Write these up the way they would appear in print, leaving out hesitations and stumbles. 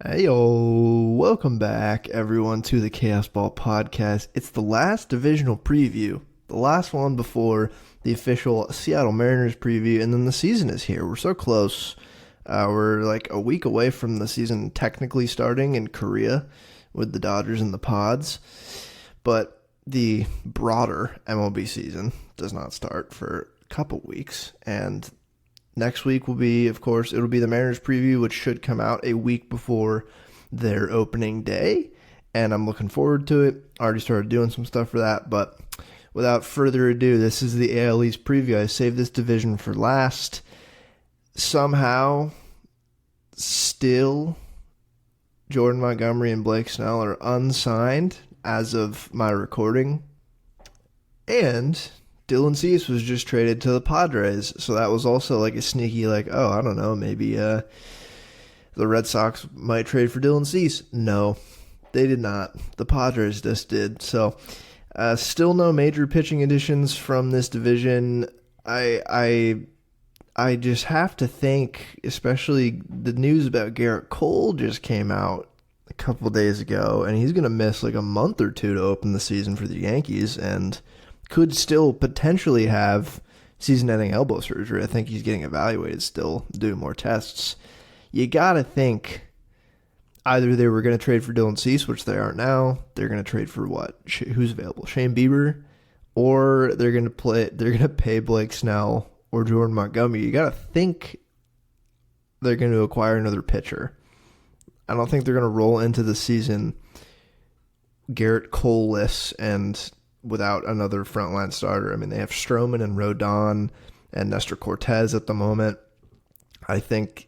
Heyo, welcome back everyone to the Chaos Ball podcast. It's the last divisional preview, the last one before the official Seattle Mariners preview, and then the season is here. We're so close. We're like a week away from the season technically starting in Korea with the Dodgers and the Pods, but the broader MLB season does not start for a couple weeks, and next week will be, of course, it'll be the Mariners preview, which should come out a week before their opening day, and I'm looking forward to it. Already started doing some stuff for that, but without further ado, this is the AL East preview. I saved this division for last. Somehow, still, Jordan Montgomery and Blake Snell are unsigned as of my recording, and Dylan Cease was just traded to the Padres, so that was also like a sneaky, I don't know, maybe the Red Sox might trade for Dylan Cease. No, they did not. The Padres just did. So, still no major pitching additions from this division. I just have to think, especially the news about Garrett Cole just came out a couple days ago, and he's going to miss like a month or two to open the season for the Yankees, and could still potentially have season-ending elbow surgery. I think he's getting evaluated still, doing more tests. You got to think either they were going to trade for Dylan Cease, which they aren't now. They're going to trade for what? Who's available? Shane Bieber, or they're going to pay Blake Snell or Jordan Montgomery. You got to think they're going to acquire another pitcher. I don't think they're going to roll into the season Garrett Cole-less and without another frontline starter. I mean, they have Stroman and Rodon and Nestor Cortez at the moment. I think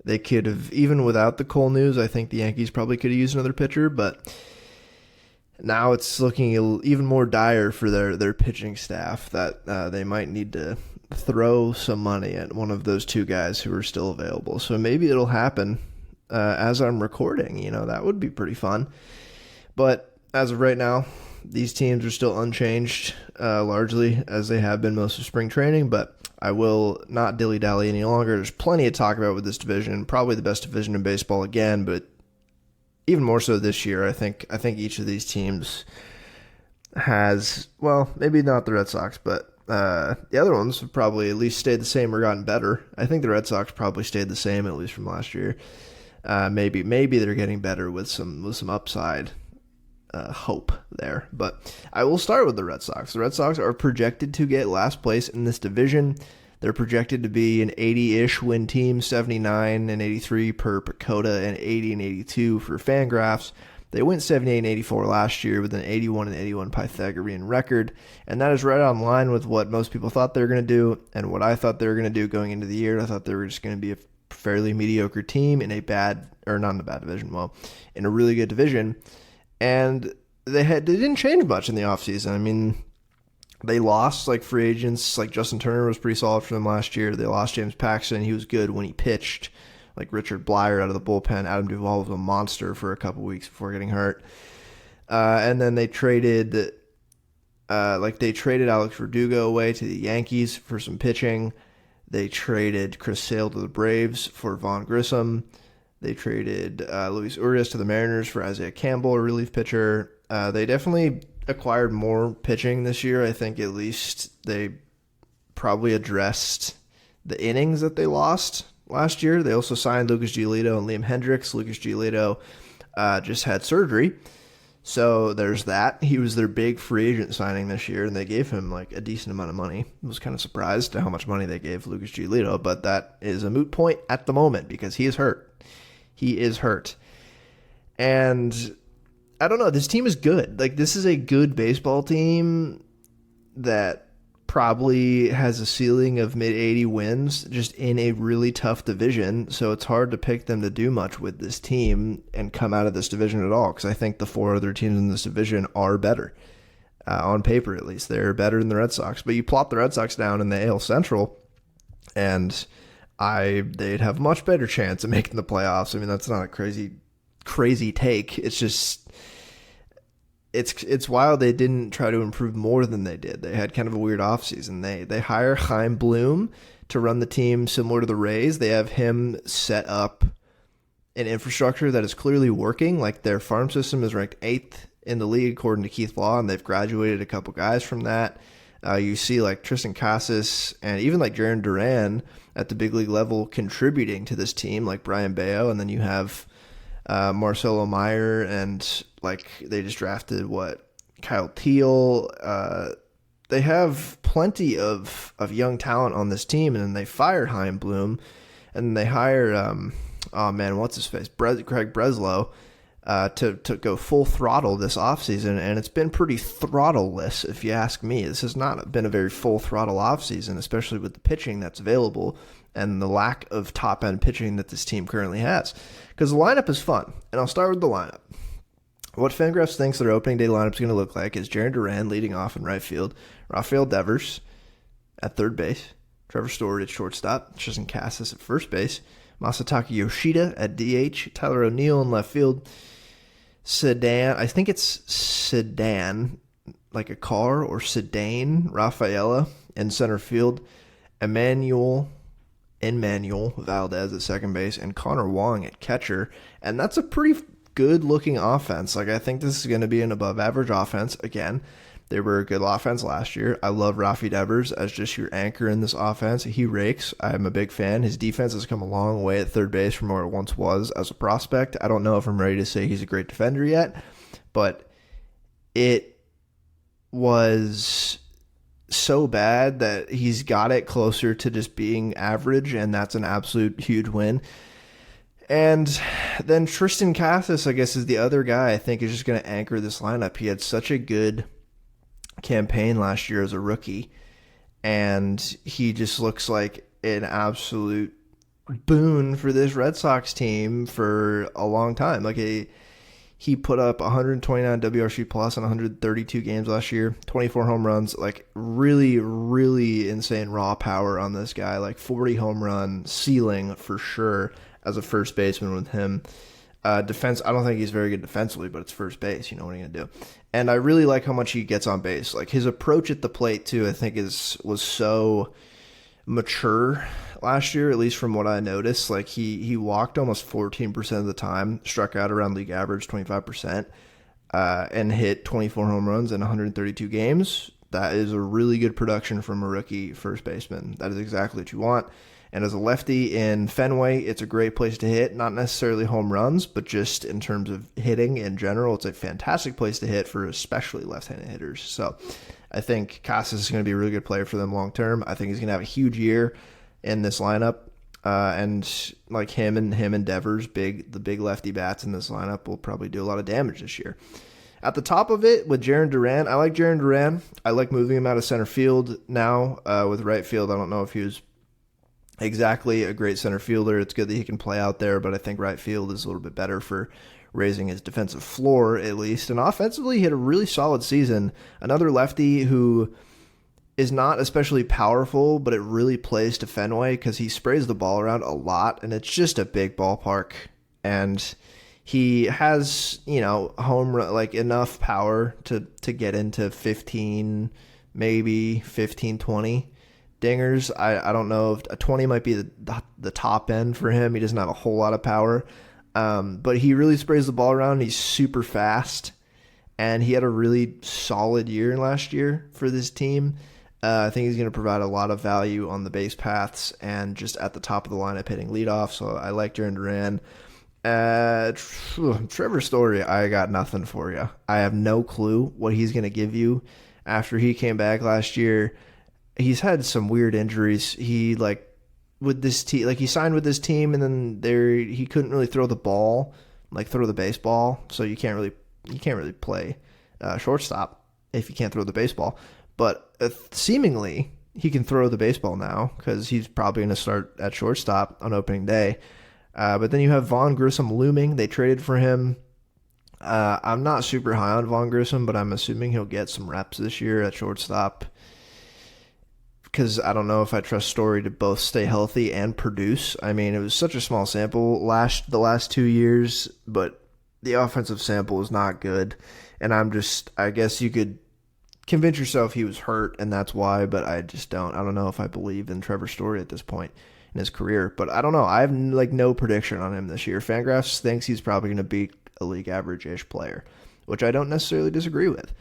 they could have, even without the Cole news, I think the Yankees probably could have used another pitcher, but now it's looking even more dire for their pitching staff that they might need to throw some money at one of those two guys who are still available. So maybe it'll happen as I'm recording. That would be pretty fun. But as of right now, these teams are still unchanged, largely, as they have been most of spring training, but I will not dilly-dally any longer. There's plenty to talk about with this division, probably the best division in baseball again, but even more so this year. I think each of these teams has, well, maybe not the Red Sox, but the other ones have probably at least stayed the same or gotten better. I think the Red Sox probably stayed the same, at least from last year. Maybe they're getting better with some upside. Hope there. But I will start with the Red Sox. The Red Sox are projected to get last place in this division. They're projected to be an 80-ish win team, 79 and 83 per PECOTA and 80 and 82 for Fangraphs. They went 78 and 84 last year with an 81 and 81 Pythagorean record, and that is right on line with what most people thought they were going to do and what I thought they were going to do going into the year. I thought they were just going to be a fairly mediocre team in not in a bad division, in a really good division. And they didn't change much in the offseason. I mean, they lost free agents. Justin Turner was pretty solid for them last year. They lost James Paxton. He was good when he pitched. Richard Blyer out of the bullpen. Adam Duvall was a monster for a couple weeks before getting hurt. And then they traded Alex Verdugo away to the Yankees for some pitching. They traded Chris Sale to the Braves for Vaughn Grissom. They traded Luis Urias to the Mariners for Isaiah Campbell, a relief pitcher. They definitely acquired more pitching this year. I think at least they probably addressed the innings that they lost last year. They also signed Lucas Giolito and Liam Hendricks. Lucas Giolito just had surgery, so there's that. He was their big free agent signing this year, and they gave him a decent amount of money. I was kind of surprised at how much money they gave Lucas Giolito, but that is a moot point at the moment because he is hurt. He is hurt. And I don't know. This team is good. This is a good baseball team that probably has a ceiling of mid-80 wins just in a really tough division. So it's hard to pick them to do much with this team and come out of this division at all, because I think the four other teams in this division are better. On paper, at least. They're better than the Red Sox. But you plop the Red Sox down in the AL Central, and they'd have a much better chance of making the playoffs. I mean, that's not a crazy take. It's just it's wild they didn't try to improve more than they did. They had kind of a weird offseason. They hire Chaim Bloom to run the team similar to the Rays. They have him set up an infrastructure that is clearly working. Like their farm system is ranked 8th in the league according to Keith Law, and they've graduated a couple guys from that. You see like Tristan Casas and even like Jarren Duran at the big league level contributing to this team, like Brian Bayo, and then you have Marcelo Meyer, and like they just drafted Kyle Teal. They have plenty of young talent on this team, and then they fired Chaim Bloom, and they hired what's his face, Craig Breslow, to go full throttle this offseason, and it's been pretty throttleless, if you ask me. This has not been a very full throttle offseason, especially with the pitching that's available and the lack of top-end pitching that this team currently has. Because the lineup is fun, and I'll start with the lineup. What Fangraphs thinks their opening day lineup is going to look like is Jarren Duran leading off in right field, Rafael Devers at third base, Trevor Story at shortstop, Tristan Casas at first base, Masataka Yoshida at DH, Tyler O'Neill in left field, I think it's Sedan, like a car, or Sedan Rafaela in center field, Emmanuel Valdez at second base, and Connor Wong at catcher. And that's a pretty good looking offense. Like, I think this is going to be an above average offense. Again, they were a good offense last year. I love Rafi Devers as just your anchor in this offense. He rakes. I'm a big fan. His defense has come a long way at third base from where it once was as a prospect. I don't know if I'm ready to say he's a great defender yet, but it was so bad that he's got it closer to just being average, and that's an absolute huge win. And then Tristan Casas, I guess, is the other guy I think is just going to anchor this lineup. He had such a good campaign last year as a rookie, and he just looks like an absolute boon for this Red Sox team for a long time. Like he put up 129 WRC plus in 132 games last year, 24 home runs, like really, really insane raw power on this guy, like 40 home run ceiling for sure as a first baseman with him. Defense, I don't think he's very good defensively, but it's first base. You know what are you going to do? And I really like how much he gets on base. Like his approach at the plate too, I think was so mature last year, at least from what I noticed. Like he walked almost 14% of the time, struck out around league average 25%, and hit 24 home runs in 132 games. That is a really good production from a rookie first baseman. That is exactly what you want. And as a lefty in Fenway, it's a great place to hit. Not necessarily home runs, but just in terms of hitting in general, it's a fantastic place to hit for especially left-handed hitters. So I think Casas is going to be a really good player for them long term. I think he's going to have a huge year in this lineup. And like him and Devers, the big lefty bats in this lineup will probably do a lot of damage this year. At the top of it with Jarren Duran, I like Jarren Duran. I like moving him out of center field now with right field. I don't know if he was exactly a great center fielder. It's good that he can play out there, but I think right field is a little bit better for raising his defensive floor, at least. And offensively, he had a really solid season. Another lefty who is not especially powerful, but it really plays to Fenway because he sprays the ball around a lot, and it's just a big ballpark. And he has, home run, like enough power to get into 15, maybe 15, 20 dingers. I don't know if a 20 might be the top end for him. He doesn't have a whole lot of power, but he really sprays the ball around. He's super fast, and he had a really solid year last year for this team. I think he's going to provide a lot of value on the base paths and just at the top of the lineup hitting leadoff. So I like Jarren Duran. Trevor Story, I got nothing for you. I have no clue what he's going to give you after he came back last year. He's had some weird injuries. He with this team, he signed with this team, and then he couldn't really throw the ball, throw the baseball. So you can't really play shortstop if you can't throw the baseball. But seemingly he can throw the baseball now because he's probably going to start at shortstop on opening day. But then you have Vaughn Grissom looming. They traded for him. I'm not super high on Vaughn Grissom, but I'm assuming he'll get some reps this year at shortstop, because I don't know if I trust Story to both stay healthy and produce. I mean, it was such a small sample the last 2 years, but the offensive sample is not good. And I guess you could convince yourself he was hurt and that's why, but I just don't. I don't know if I believe in Trevor Story at this point. in his career. But I don't know. I have like no prediction on him this year. Fangraphs thinks he's probably going to be a league average-ish player, which I don't necessarily disagree with.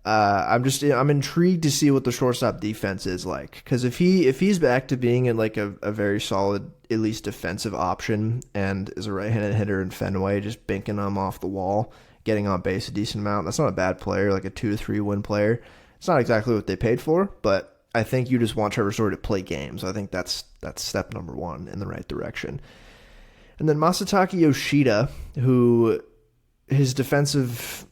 I'm intrigued to see what the shortstop defense is like, because if he's back to being in like a very solid, at least defensive option, and is a right-handed hitter in Fenway, just banking them off the wall, getting on base a decent amount, that's not a bad player, like a 2 to 3 win player. It's not exactly what they paid for, but I think you just want Trevor Story to play games. I think that's step number one in the right direction. And then Masataka Yoshida, who his defensive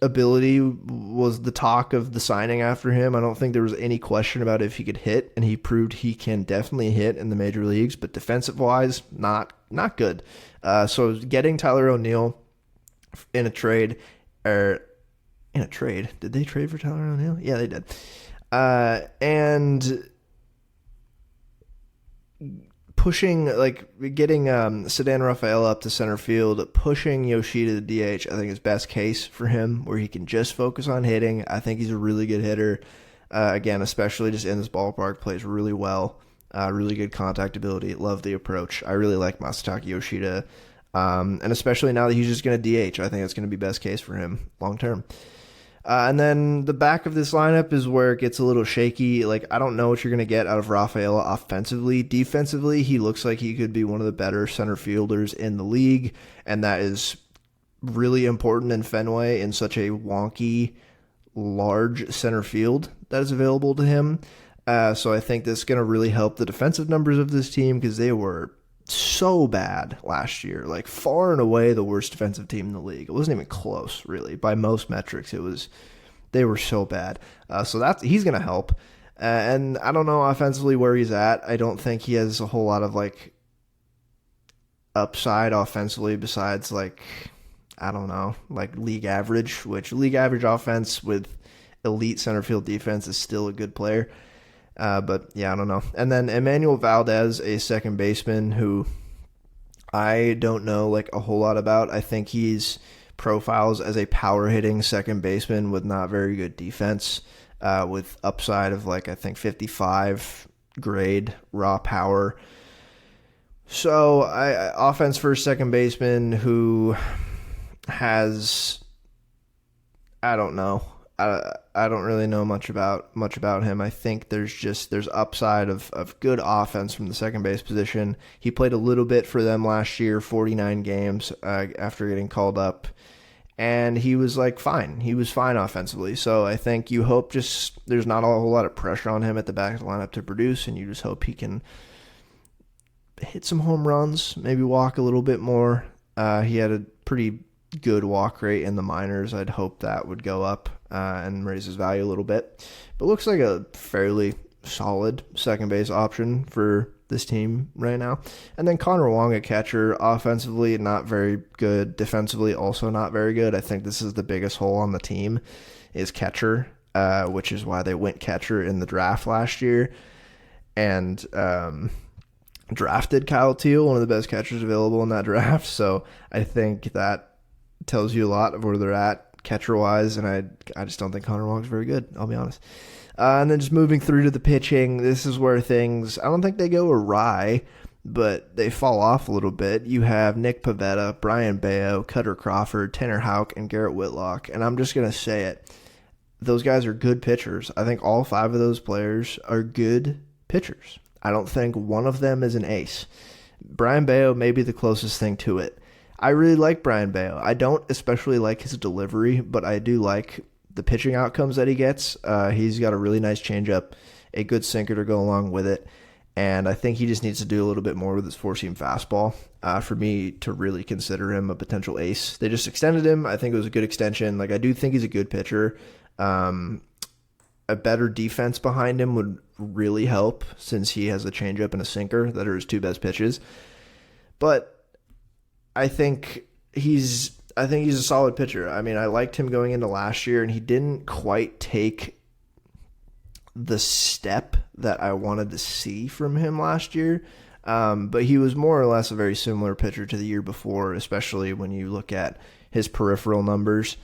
ability was the talk of the signing after him. I don't think there was any question about if he could hit, and he proved he can definitely hit in the major leagues, but defensive-wise, not good. So getting Tyler O'Neill in a trade, did they trade for Tyler O'Neill? Yeah, they did. And getting Sedan Rafael up to center field, pushing Yoshida to DH, I think is best case for him, where he can just focus on hitting. I think he's a really good hitter. Again, especially just in this ballpark, plays really well. Really good contact ability. Love the approach. I really like Masataka Yoshida. And especially now that he's just going to DH, I think it's going to be best case for him long term. And then the back of this lineup is where it gets a little shaky. Like, I don't know what you're going to get out of Rafaela offensively. Defensively, he looks like he could be one of the better center fielders in the league, and that is really important in Fenway, in such a wonky, large center field that is available to him. So I think this is going to really help the defensive numbers of this team, because they were so bad last year, like far and away the worst defensive team in the league. It wasn't even close, really, by most metrics. They were so bad. So he's going to help. And I don't know offensively where he's at. I don't think he has a whole lot of like upside offensively besides like, I don't know, like league average, which league average offense with elite center field defense is still a good player. But yeah, I don't know. And then Emmanuel Valdez, a second baseman who I don't know like a whole lot about. I think he's profiles as a power hitting second baseman with not very good defense, with upside of like, I think 55 grade raw power. So offense for a second baseman who has, I don't know. I don't really know much about him. I think there's upside of good offense from the second base position. He played a little bit for them last year, 49 games after getting called up, and he was like fine. He was fine offensively. So I think you hope just there's not a whole lot of pressure on him at the back of the lineup to produce, and you just hope he can hit some home runs, maybe walk a little bit more. He had a pretty good walk rate in the minors. I'd hope that would go up and raise his value a little bit. But looks like a fairly solid second base option for this team right now. And then Connor Wong at catcher, offensively not very good, defensively also not very good. I think this is the biggest hole on the team is catcher, which is why they went catcher in the draft last year and drafted Kyle Teal, one of the best catchers available in that draft. So I think that tells you a lot of where they're at catcher-wise, and I just don't think Connor Wong's very good, I'll be honest. And then just moving through to the pitching, this is where things, I don't think they go awry, but they fall off a little bit. You have Nick Pivetta, Brian Bayo, Cutter Crawford, Tanner Houck, and Garrett Whitlock, and I'm just going to say it. Those guys are good pitchers. I think all 5 of those players are good pitchers. I don't think one of them is an ace. Brian Bayo may be the closest thing to it. I really like Brian Bayo. I don't especially like his delivery, but I do like the pitching outcomes that he gets. He's got a really nice changeup, a good sinker to go along with it, and I think he just needs to do a little bit more with his four-seam fastball for me to really consider him a potential ace. They just extended him. I think it was a good extension. Like, I do think he's a good pitcher. A better defense behind him would really help since he has a changeup and a sinker that are his 2 best pitches. But I think he's a solid pitcher. I mean, I liked him going into last year, and he didn't quite take the step that I wanted to see from him last year. But he was more or less a very similar pitcher to the year before, especially when you look at his peripheral numbers.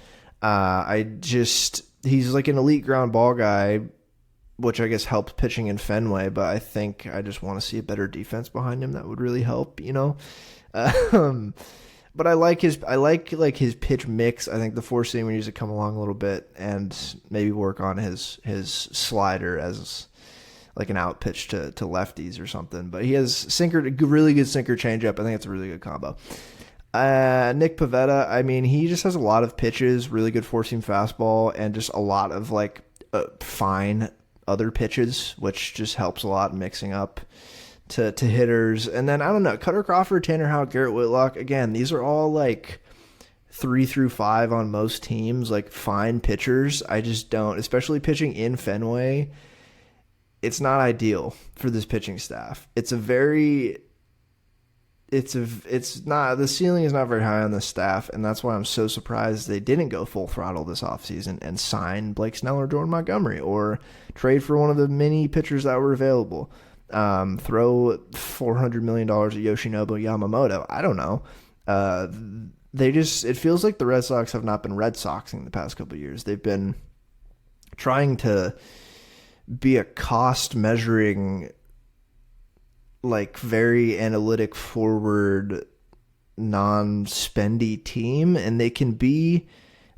He's like an elite ground ball guy which I guess helps pitching in Fenway, but I think I just want to see a better defense behind him. That would really help, you know. Um, but I like like his pitch mix. I think the four seamer needs to come along a little bit and maybe work on his slider as like an out pitch to lefties or something. But he has really good sinker changeup. I think it's a really good combo. Nick Pivetta, I mean, he just has a lot of pitches, really good four-seam fastball, and just a lot of like fine other pitches, which just helps a lot mixing up to hitters. And then I don't know, Cutter Crawford, Tanner Houck, Garrett Whitlock. Again, these are all like 3 through 5 on most teams, like fine pitchers. I just don't, especially pitching in Fenway. It's not ideal for this pitching staff. It's not, the ceiling is not very high on the staff, and that's why I'm so surprised they didn't go full throttle this offseason and sign Blake Snell or Jordan Montgomery or trade for one of the many pitchers that were available. Throw $400 million at Yoshinobu Yamamoto. I don't know. It feels like the Red Sox have not been Red Soxing the past couple of years. They've been trying to be a cost measuring, like very analytic forward, non-spendy team, and they could be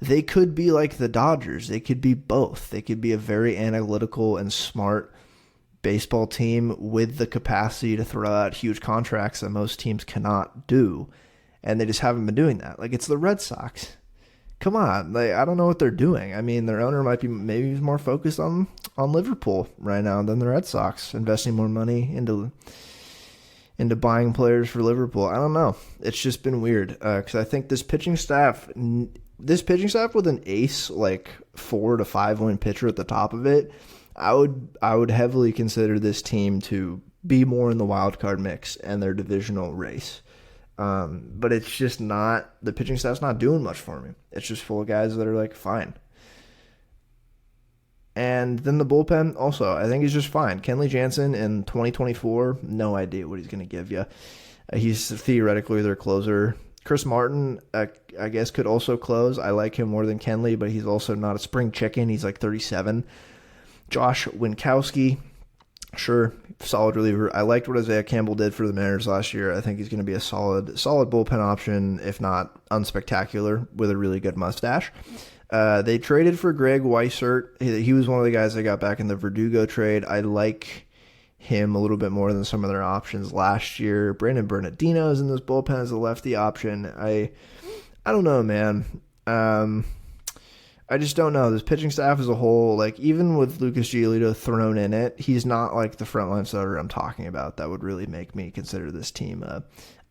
like the Dodgers. They could be both. They could be a very analytical and smart baseball team with the capacity to throw out huge contracts that most teams cannot do, and they just haven't been doing that. Like, it's the Red Sox. Come on, like, I don't know what they're doing. I mean, their owner might be maybe more focused on Liverpool right now than the Red Sox, investing more money into buying players for Liverpool. I don't know. It's just been weird because I think this pitching staff with an ace, like 4 to 5 win pitcher at the top of it, I would heavily consider this team to be more in the wild card mix and their divisional race. But it's just not, the pitching staff's not doing much for me. It's just full of guys that are like fine. And then the bullpen also, I think, is just fine. Kenley Jansen in 2024, no idea what he's going to give you. He's theoretically their closer. Chris Martin, I guess, could also close. I like him more than Kenley, but he's also not a spring chicken. He's like 37. Josh Winkowski, sure, solid reliever. I liked what Isaiah Campbell did for the Mariners last year. I think he's going to be a solid bullpen option, if not unspectacular, with a really good mustache. They traded for Greg Weissert. He was one of the guys I got back in the Verdugo trade. I like him a little bit more than some of their options last year. Brandon Bernardino is in this bullpen as a lefty option. I don't know, man. I just don't know. This pitching staff as a whole, like, even with Lucas Giolito thrown in it, he's not like the frontline starter I'm talking about that would really make me consider this team a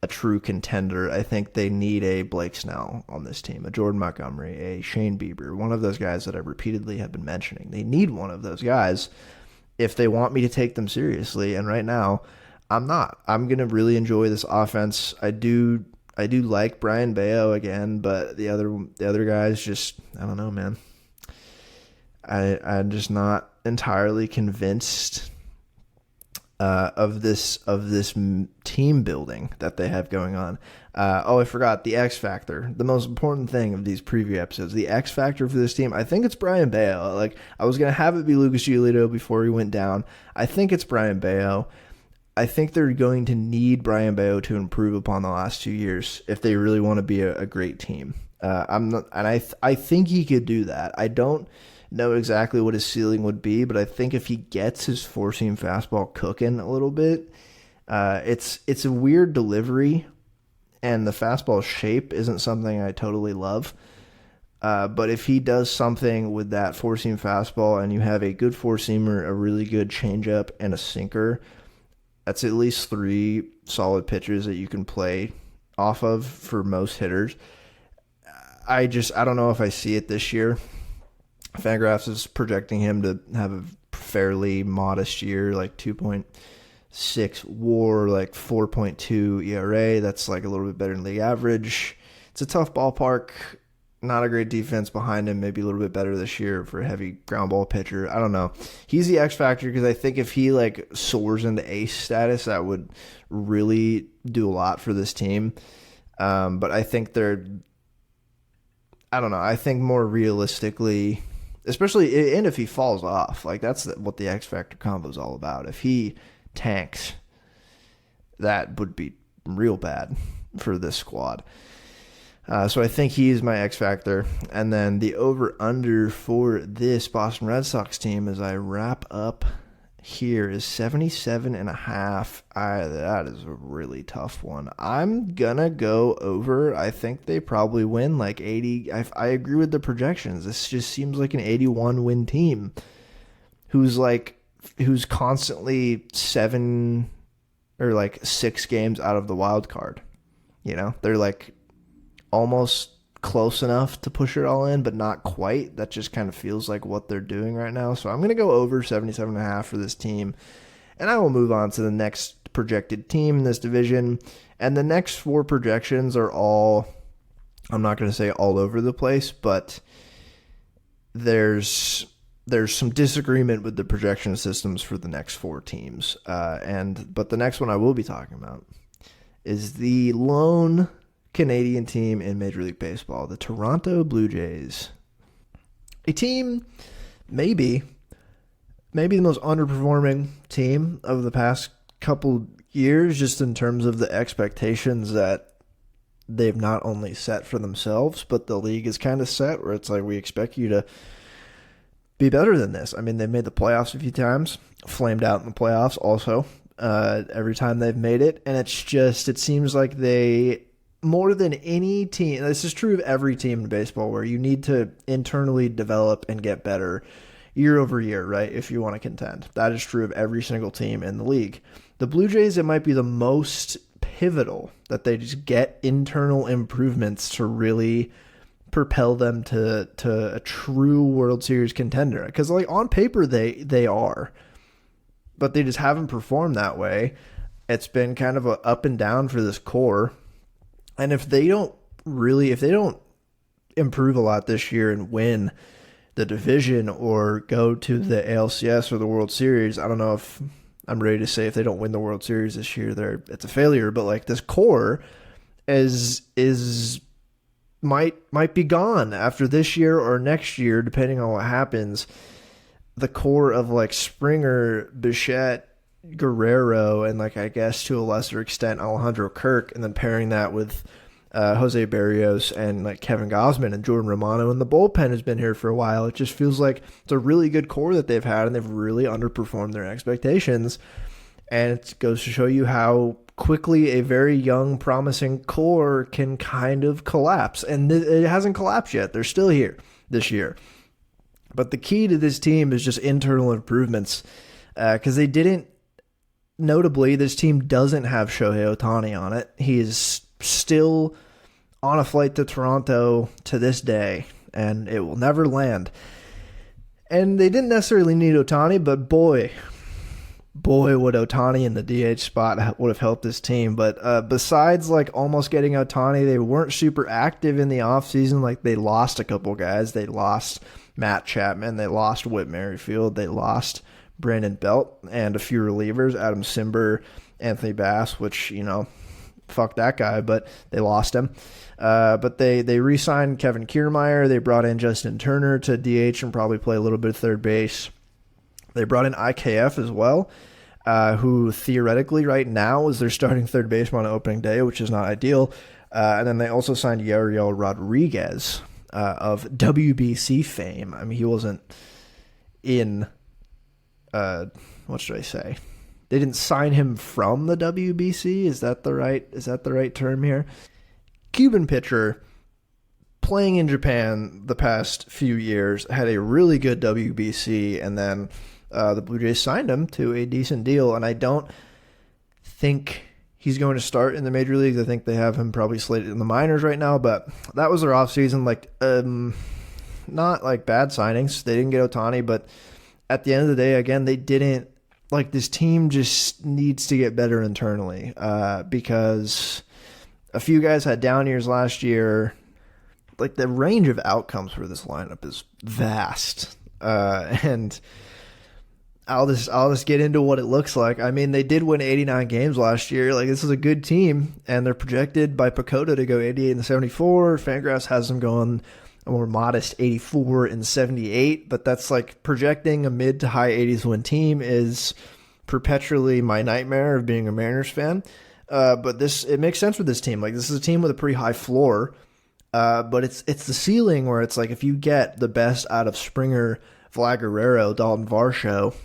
true contender. I think they need a Blake Snell on this team, a Jordan Montgomery, a Shane Bieber, one of those guys that I repeatedly have been mentioning. They need one of those guys if they want me to take them seriously, and right now, I'm not. I'm going to really enjoy this offense. I do like Brian Bayo again, but the other guys just, I don't know, man. I'm just not entirely convinced of this team building that they have going on. I forgot the X Factor. The most important thing of these preview episodes, the X Factor for this team, I think it's Brian Bayo. Like, I was going to have it be Lucas Giolito before he went down. I think it's Brian Bayo. I think they're going to need Brian Bayo to improve upon the last 2 years if they really want to be a great team. I think he could do that. I don't know exactly what his ceiling would be, but I think if he gets his four-seam fastball cooking a little bit, it's a weird delivery, and the fastball shape isn't something I totally love. But if he does something with that four-seam fastball and you have a good four-seamer, a really good changeup, and a sinker, that's at least 3 solid pitches that you can play off of for most hitters. I don't know if I see it this year. Fangraphs is projecting him to have a fairly modest year, like 2.6 WAR, like 4.2 ERA. That's like a little bit better than league average. It's a tough ballpark. Not a great defense behind him. Maybe a little bit better this year for a heavy ground ball pitcher. I don't know. He's the X factor because I think if he like soars into ace status, that would really do a lot for this team. But I think I don't know. I think more realistically, especially, and if he falls off. Like, that's what the X Factor combo is all about. If he tanks, that would be real bad for this squad. So I think he's my X Factor. And then the over-under for this Boston Red Sox team as I wrap up here is 77.5. That is a really tough one. I'm going to go over. I think they probably win like 80. I agree with the projections. This just seems like an 81-win team who's constantly 7 or like 6 games out of the wild card. You know, they're like almost close enough to push it all in, but not quite. That just kind of feels like what they're doing right now. So I'm going to go over 77.5 for this team. And I will move on to the next projected team in this division. And the next 4 projections are all, I'm not going to say all over the place, but there's some disagreement with the projection systems for the next 4 teams. But the next one I will be talking about is the lone Canadian team in Major League Baseball, the Toronto Blue Jays. A team, maybe the most underperforming team of the past couple years, just in terms of the expectations that they've not only set for themselves, but the league is kind of set, where it's like, we expect you to be better than this. I mean, they've made the playoffs a few times, flamed out in the playoffs also, every time they've made it, and it seems like they, more than any team, this is true of every team in baseball, where you need to internally develop and get better year over year, right, if you want to contend. That is true of every single team in the league. The Blue Jays, it might be the most pivotal that they just get internal improvements to really propel them to a true World Series contender. Because like on paper they are, but they just haven't performed that way. It's been kind of a up and down for this core. And if they don't improve a lot this year and win the division or go to the ALCS or the World Series, I don't know if I'm ready to say if they don't win the World Series this year, it's a failure. But like, this core might be gone after this year or next year, depending on what happens. The core of like Springer, Bichette, Guerrero, and like, I guess to a lesser extent Alejandro Kirk, and then pairing that with Jose Barrios and like Kevin Gausman and Jordan Romano, and the bullpen has been here for a while. It just feels like it's a really good core that they've had, and they've really underperformed their expectations. And it goes to show you how quickly a very young, promising core can kind of collapse. And it hasn't collapsed yet. They're still here this year. But the key to this team is just internal improvements, because they didn't. Notably, this team doesn't have Shohei Ohtani on it. He is still on a flight to Toronto to this day, and it will never land. And they didn't necessarily need Ohtani, but boy, would Ohtani in the DH spot would have helped this team. But besides like almost getting Ohtani, they weren't super active in the offseason. Like, they lost a couple guys. They lost Matt Chapman. They lost Whit Merrifield. They lost Brandon Belt and a few relievers, Adam Simber, Anthony Bass, which, you know, fuck that guy, but they lost him. But they re-signed Kevin Kiermaier. They brought in Justin Turner to DH and probably play a little bit of third base. They brought in IKF as well, who theoretically right now is their starting third baseman on opening day, which is not ideal. And then they also signed Yariel Rodriguez of WBC fame. I mean, he wasn't in... what should I say? They didn't sign him from the WBC. Is that the right term here? Cuban pitcher playing in Japan the past few years, had a really good WBC, and then the Blue Jays signed him to a decent deal. And I don't think he's going to start in the major leagues. I think they have him probably slated in the minors right now, but that was their offseason. Like, not like bad signings. They didn't get Ohtani, but at the end of the day, again, they didn't, like, this team just needs to get better internally, because a few guys had down years last year. Like, the range of outcomes for this lineup is vast. And I'll just get into what it looks like. I mean, they did win 89 games last year. Like, this is a good team, and they're projected by Pacoda to go 88 and 74. Fangraphs has them going a more modest 84 and 78, but that's like projecting a mid to high 80s win team is perpetually my nightmare of being a Mariners fan. But it makes sense with this team. Like, this is a team with a pretty high floor, but it's the ceiling where it's like if you get the best out of Springer, Vlad Guerrero, Dalton Varsho,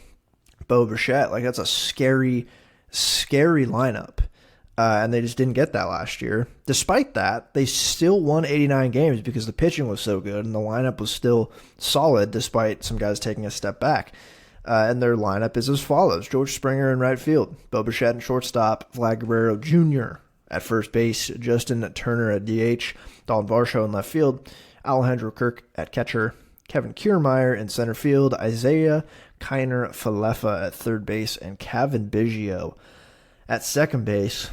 Bo Bichette, like that's a scary, scary lineup. And they just didn't get that last year. Despite that, they still won 89 games because the pitching was so good and the lineup was still solid despite some guys taking a step back. And their lineup is as follows: George Springer in right field, Bo Bichette in shortstop, Vlad Guerrero Jr. at first base, Justin Turner at DH, Dalton Varsho in left field, Alejandro Kirk at catcher, Kevin Kiermaier in center field, Isaiah Kiner Falefa at third base, and Kevin Biggio at second base.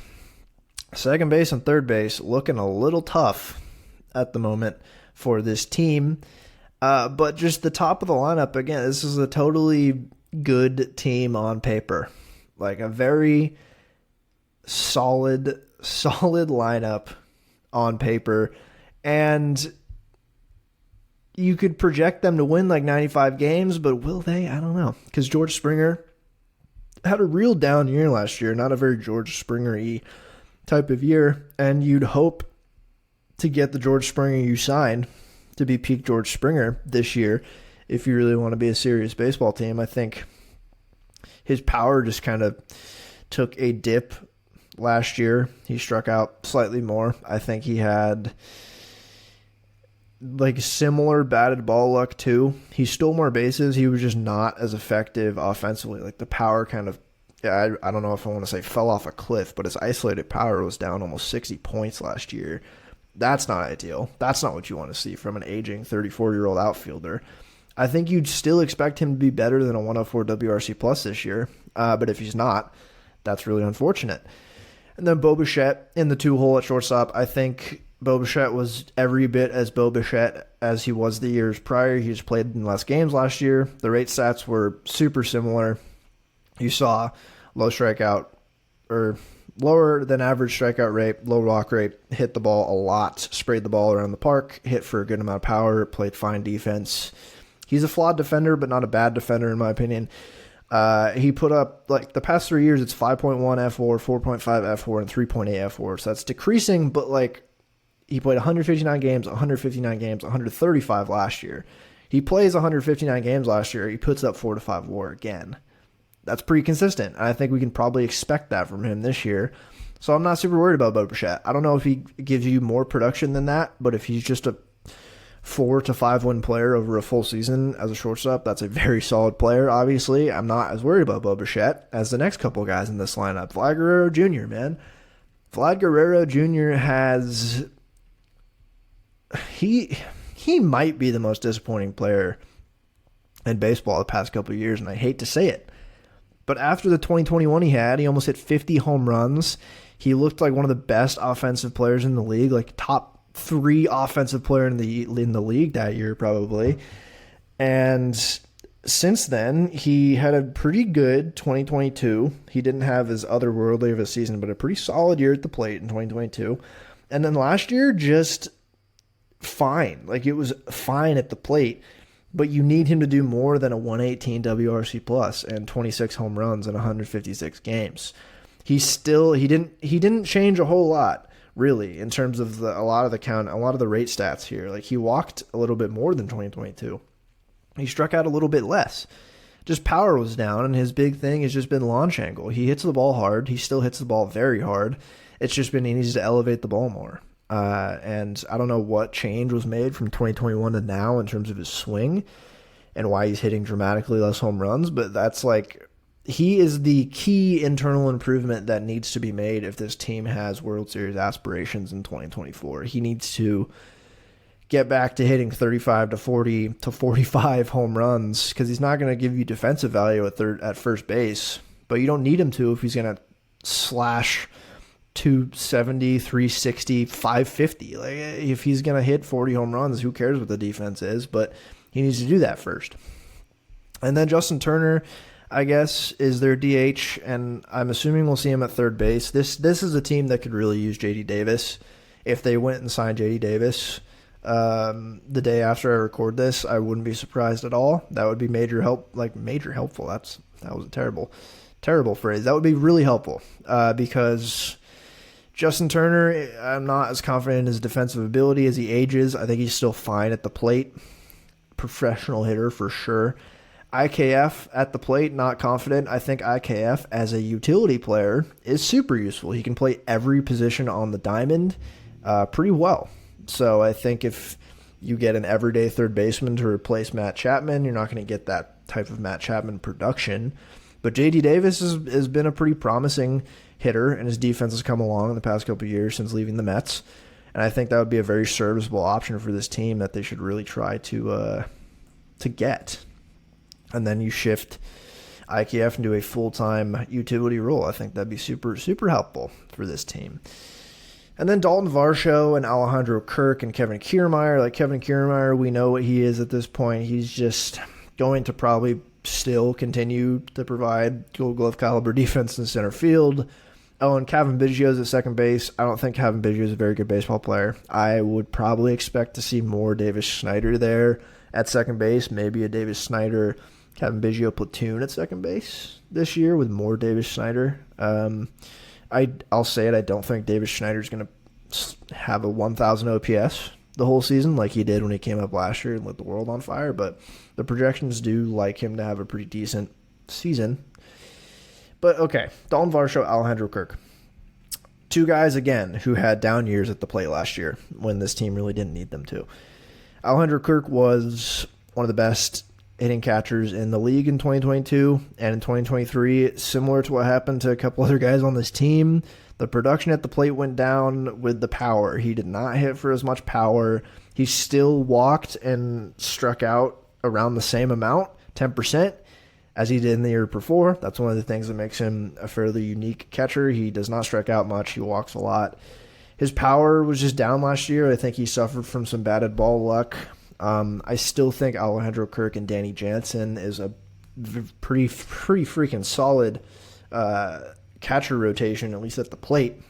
Second base and third base looking a little tough at the moment for this team. But just the top of the lineup, again, this is a totally good team on paper. Like a very solid lineup on paper. And you could project them to win like 95 games, but will they? I don't know. Because George Springer had a real down year last year, not a very George Springer-y type of year, and you'd hope to get the George Springer you signed to be peak George Springer this year if you really want to be a serious baseball team. I think his power just kind of took a dip last year. He struck out slightly more. I think he had like similar batted ball luck too. He stole more bases. He was just not as effective offensively. Like the power kind of, I don't know if I want to say fell off a cliff, but his isolated power was down almost 60 points last year. That's not ideal. That's not what you want to see from an aging 34-year-old outfielder. I think you'd still expect him to be better than a 104 WRC plus this year, but if he's not, that's really unfortunate. And then Bo Bichette in the 2-hole at shortstop. I think Bo Bichette was every bit as Bo Bichette as he was the years prior. He just played in less games last year. The rate stats were super similar. You saw low strikeout or lower than average strikeout rate, low walk rate, hit the ball a lot, sprayed the ball around the park, hit for a good amount of power, played fine defense. He's a flawed defender, but not a bad defender in my opinion. He put up, like, the past 3 years, it's 5.1 F4, 4.5 F4, and 3.8 F4. So that's decreasing, but, like, he played 159 games, 135 last year. He plays 159 games last year. He puts up 4 to 5 WAR again. That's pretty consistent. And I think we can probably expect that from him this year. So I'm not super worried about Bo Bichette. I don't know if he gives you more production than that, but if he's just a 4 to 5 win player over a full season as a shortstop, that's a very solid player. Obviously, I'm not as worried about Bo Bichette as the next couple guys in this lineup. Vlad Guerrero Jr., man. Vlad Guerrero Jr. has... He might be the most disappointing player in baseball the past couple of years, and I hate to say it. But after the 2021 he almost hit 50 home runs. He looked like one of the best offensive players in the league, like top 3 offensive player in the league that year probably. And since then, he had a pretty good 2022. He didn't have as otherworldly of a season, but a pretty solid year at the plate in 2022. And then last year, just fine. Like, it was fine at the plate. But you need him to do more than a 118 WRC plus and 26 home runs in 156 games. He didn't change a whole lot, really, in terms of a lot of the rate stats here. Like, he walked a little bit more than 2022. He struck out a little bit less. Just power was down, and his big thing has just been launch angle. He hits the ball hard. He still hits the ball very hard. It's just been he needs to elevate the ball more. And I don't know what change was made from 2021 to now in terms of his swing and why he's hitting dramatically less home runs, but that's like, he is the key internal improvement that needs to be made if this team has World Series aspirations in 2024. He needs to get back to hitting 35 to 40 to 45 home runs, because he's not going to give you defensive value at first base, but you don't need him to if he's going to slash 270, 360, 550. Like, if he's going to hit 40 home runs, who cares what the defense is? But he needs to do that first. And then Justin Turner, I guess, is their DH, and I'm assuming we'll see him at third base. This is a team that could really use J.D. Davis if they went and signed J.D. Davis. the day after I record this. I wouldn't be surprised at all. That would be major helpful. That was a terrible phrase. That would be really helpful because Justin Turner, I'm not as confident in his defensive ability as he ages. I think he's still fine at the plate. Professional hitter for sure. IKF at the plate, not confident. I think IKF as a utility player is super useful. He can play every position on the diamond pretty well. So I think if you get an everyday third baseman to replace Matt Chapman, you're not going to get that type of Matt Chapman production. But J.D. Davis has been a pretty promising hitter, and his defense has come along in the past couple of years since leaving the Mets. And I think that would be a very serviceable option for this team that they should really try to get. And then you shift IKF into a full-time utility role. I think that'd be super, super helpful for this team. And then Dalton Varsho and Alejandro Kirk and Kevin Kiermaier. Like Kevin Kiermaier, we know what he is at this point. He's just going to probably still continue to provide Gold Glove caliber defense in center field. Oh, and Kevin Biggio's at second base. I don't think Kevin Biggio is a very good baseball player. I would probably expect to see more Davis Schneider there at second base. Maybe a Davis Schneider, Kevin Biggio platoon at second base this year with more Davis Schneider. I'll say it. I don't think Davis Schneider's going to have a 1,000 OPS the whole season like he did when he came up last year and lit the world on fire, but the projections do like him to have a pretty decent season. But okay, Dalton Varsho, Alejandro Kirk. Two guys, again, who had down years at the plate last year when this team really didn't need them to. Alejandro Kirk was one of the best hitting catchers in the league in 2022 and in 2023. Similar to what happened to a couple other guys on this team, the production at the plate went down with the power. He did not hit for as much power. He still walked and struck out around the same amount, 10%, as he did in the year before. That's one of the things that makes him a fairly unique catcher. He does not strike out much. He walks a lot. His power was just down last year. I think he suffered from some batted ball luck. I still think Alejandro Kirk and Danny Jansen is a pretty freaking solid catcher rotation, at least at the plate.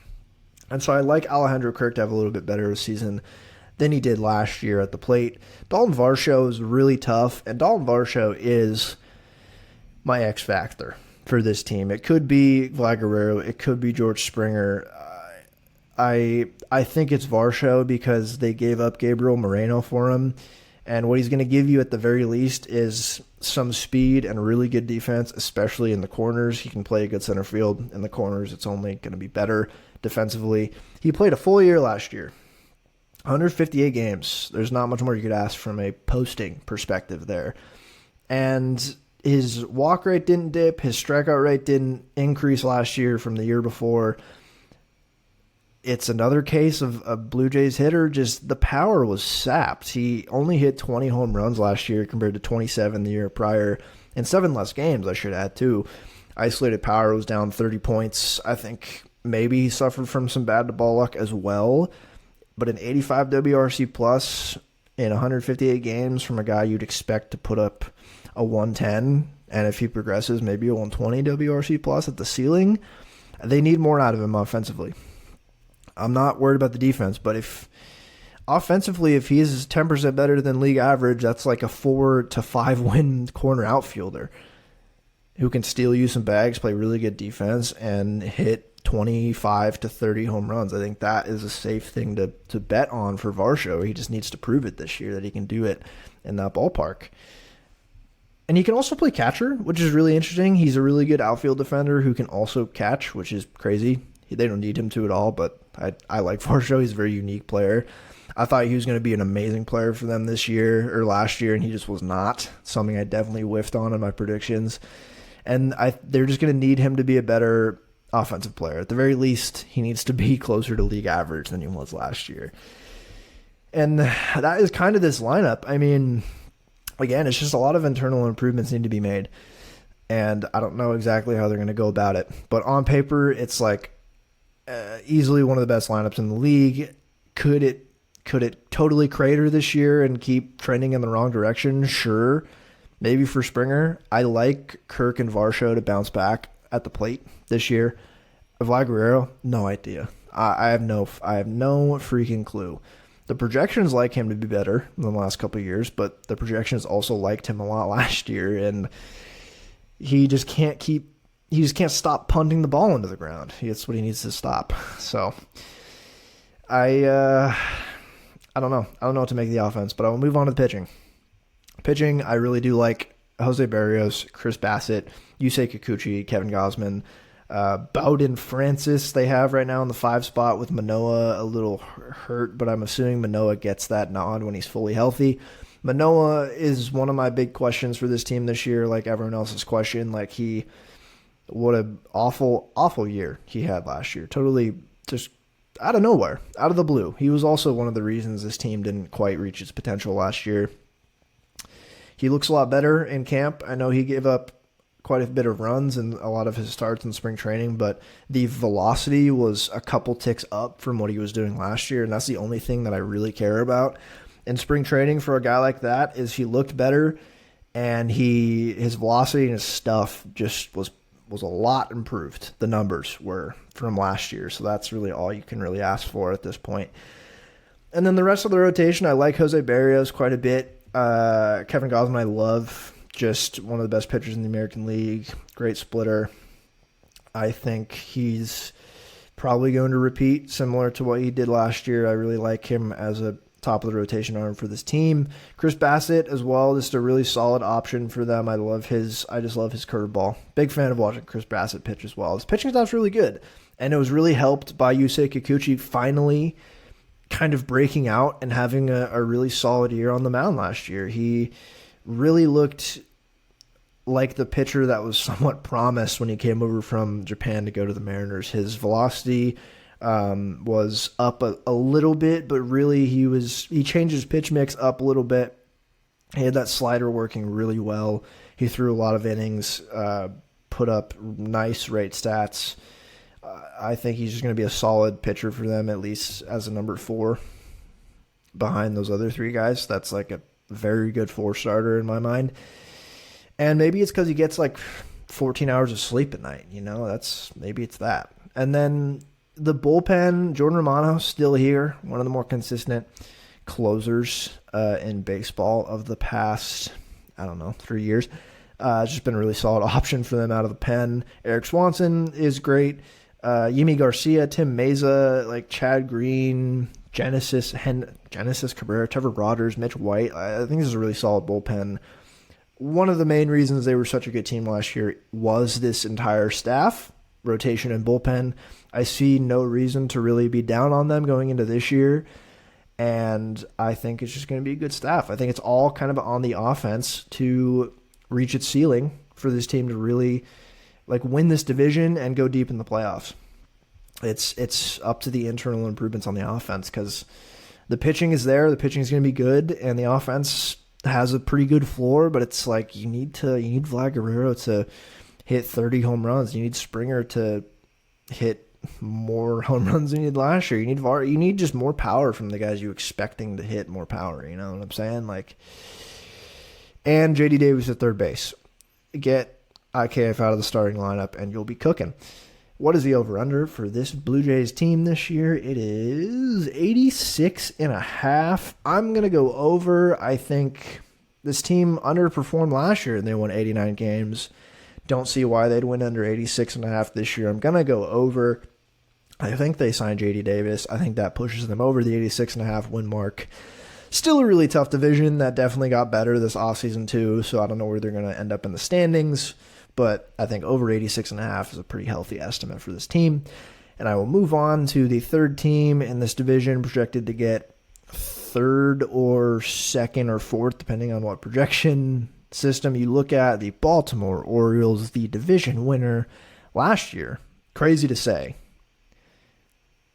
And so I like Alejandro Kirk to have a little bit better of a season than he did last year at the plate. Dalton Varsho is really tough, and Dalton Varsho is my X factor for this team. It could be Vlad Guerrero. It could be George Springer. I think it's Varsho because they gave up Gabriel Moreno for him. And what he's going to give you at the very least is some speed and really good defense, especially in the corners. He can play a good center field. In the corners, it's only going to be better defensively. He played a full year last year, 158 games. There's not much more you could ask from a posting perspective there. And his walk rate didn't dip. His strikeout rate didn't increase last year from the year before. It's another case of a Blue Jays hitter. Just the power was sapped. He only hit 20 home runs last year compared to 27 the year prior, and 7 less games, I should add, too. Isolated power was down 30 points. I think maybe he suffered from some bad ball luck as well. But an 85 WRC plus in 158 games from a guy you'd expect to put up a 110, and if he progresses, maybe a 120 WRC plus at the ceiling. They need more out of him offensively. I'm not worried about the defense, but if offensively, if he's 10% better than league average, that's like a 4 to 5 win corner outfielder who can steal you some bags, play really good defense, and hit 25 to 30 home runs. I think that is a safe thing to bet on for Varsho. He just needs to prove it this year that he can do it in that ballpark. And he can also play catcher, which is really interesting. He's a really good outfield defender who can also catch, which is crazy. They don't need him to at all, but I like Varsho. He's a very unique player. I thought he was going to be an amazing player for them this year or last year, and he just was not. Something I definitely whiffed on in my predictions. And they're just going to need him to be a better offensive player. At the very least, he needs to be closer to league average than he was last year. And that is kind of this lineup. I mean, again, it's just a lot of internal improvements need to be made. And I don't know exactly how they're going to go about it. But on paper, it's like easily one of the best lineups in the league. Could it totally crater this year and keep trending in the wrong direction? Sure. Maybe for Springer. I like Kirk and Varsho to bounce back at the plate this year. Vlad Guerrero, no idea. I have no freaking clue. The projections like him to be better than the last couple of years, but the projections also liked him a lot last year, and he just can't stop punting the ball into the ground. That's what he needs to stop. So I don't know. I don't know what to make of the offense, but I will move on to the pitching. Pitching, I really do like Jose Barrios, Chris Bassett, Yusei Kikuchi, Kevin Gausman, Bowden Francis they have right now in the 5 spot with Manoah a little hurt, but I'm assuming Manoah gets that nod when he's fully healthy. Manoah is one of my big questions for this team this year, like everyone else's question. Like what an awful year he had last year. Totally just out of nowhere, out of the blue. He was also one of the reasons this team didn't quite reach its potential last year. He looks a lot better in camp. I know he gave up quite a bit of runs and a lot of his starts in spring training, but the velocity was a couple ticks up from what he was doing last year, and that's the only thing that I really care about in spring training for a guy like that is he looked better, and his velocity and his stuff just was a lot improved. The numbers were from last year, so that's really all you can really ask for at this point. And then the rest of the rotation, I like Jose Barrios quite a bit. Kevin Gausman, I love. Just one of the best pitchers in the American League. Great splitter. I think he's probably going to repeat similar to what he did last year. I really like him as a top of the rotation arm for this team. Chris Bassett as well, just a really solid option for them. I just love his curveball. Big fan of watching Chris Bassett pitch as well. His pitching staff's really good. And it was really helped by Yusei Kikuchi finally kind of breaking out and having a really solid year on the mound last year. He really looked like the pitcher that was somewhat promised when he came over from Japan to go to the Mariners. His velocity was up a little bit, but really he changed his pitch mix up a little bit. He had that slider working really well. He threw a lot of innings, put up nice rate stats. I think he's just going to be a solid pitcher for them, at least as a number 4 behind those other 3 guys. That's like a very good 4 starter in my mind. And maybe it's because he gets like 14 hours of sleep at night. Maybe it's that. And then the bullpen, Jordan Romano still here, one of the more consistent closers in baseball of the past, 3 years. It's just been a really solid option for them out of the pen. Eric Swanson is great. Yimi Garcia, Tim Meza, like Chad Green, Genesis Cabrera, Trevor Rogers, Mitch White. I think this is a really solid bullpen. One of the main reasons they were such a good team last year was this entire staff, rotation and bullpen. I see no reason to really be down on them going into this year, and I think it's just going to be a good staff. I think it's all kind of on the offense to reach its ceiling for this team to really win this division and go deep in the playoffs. It's up to the internal improvements on the offense because the pitching is there. The pitching is going to be good, and the offense has a pretty good floor. But it's like you need Vlad Guerrero to hit 30 home runs. You need Springer to hit more home runs than you did last year. You need just more power from the guys you expecting to hit more power. You know what I'm saying? And JD Davis at third base. Get IKF out of the starting lineup, and you'll be cooking. What is the over-under for this Blue Jays team this year? It is 86.5. I'm going to go over. I think this team underperformed last year, and they won 89 games. Don't see why they'd win under 86.5 this year. I'm going to go over. I think they signed JD Davis. I think that pushes them over the 86.5 win mark. Still a really tough division that definitely got better this offseason too, so I don't know where they're going to end up in the standings. But I think over 86.5 is a pretty healthy estimate for this team. And I will move on to the third team in this division, projected to get third or second or fourth, depending on what projection system you look at. The Baltimore Orioles, the division winner last year. Crazy to say.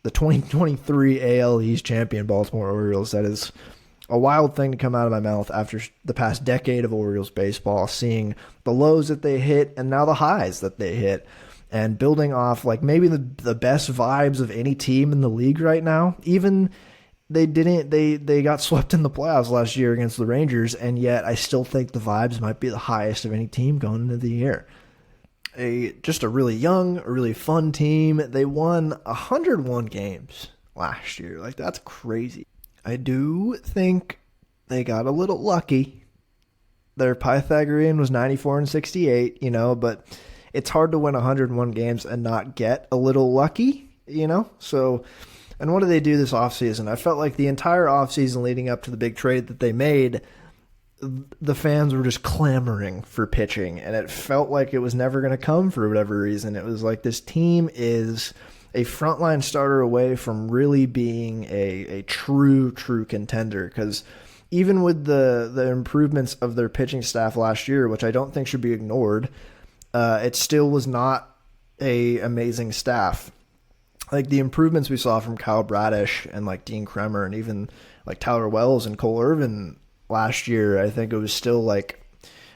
The 2023 AL East champion Baltimore Orioles. That is a wild thing to come out of my mouth after the past decade of Orioles baseball, seeing the lows that they hit and now the highs that they hit, and building off maybe the best vibes of any team in the league right now. Even they got swept in the playoffs last year against the Rangers, and yet I still think the vibes might be the highest of any team going into the year. Just a really young, a really fun team. They won 101 games last year. That's crazy. I do think they got a little lucky. Their Pythagorean was 94 and 68, but it's hard to win 101 games and not get a little lucky, So, and what did they do this offseason? I felt like the entire offseason leading up to the big trade that they made, the fans were just clamoring for pitching, and it felt like it was never going to come for whatever reason. It was like this team is a frontline starter away from really being a true contender, because even with the improvements of their pitching staff last year, which I don't think should be ignored, it still was not a amazing staff. Like the improvements we saw from Kyle Bradish and like Dean Kremer and even like Tyler Wells and Cole Irvin last year, I think it was still like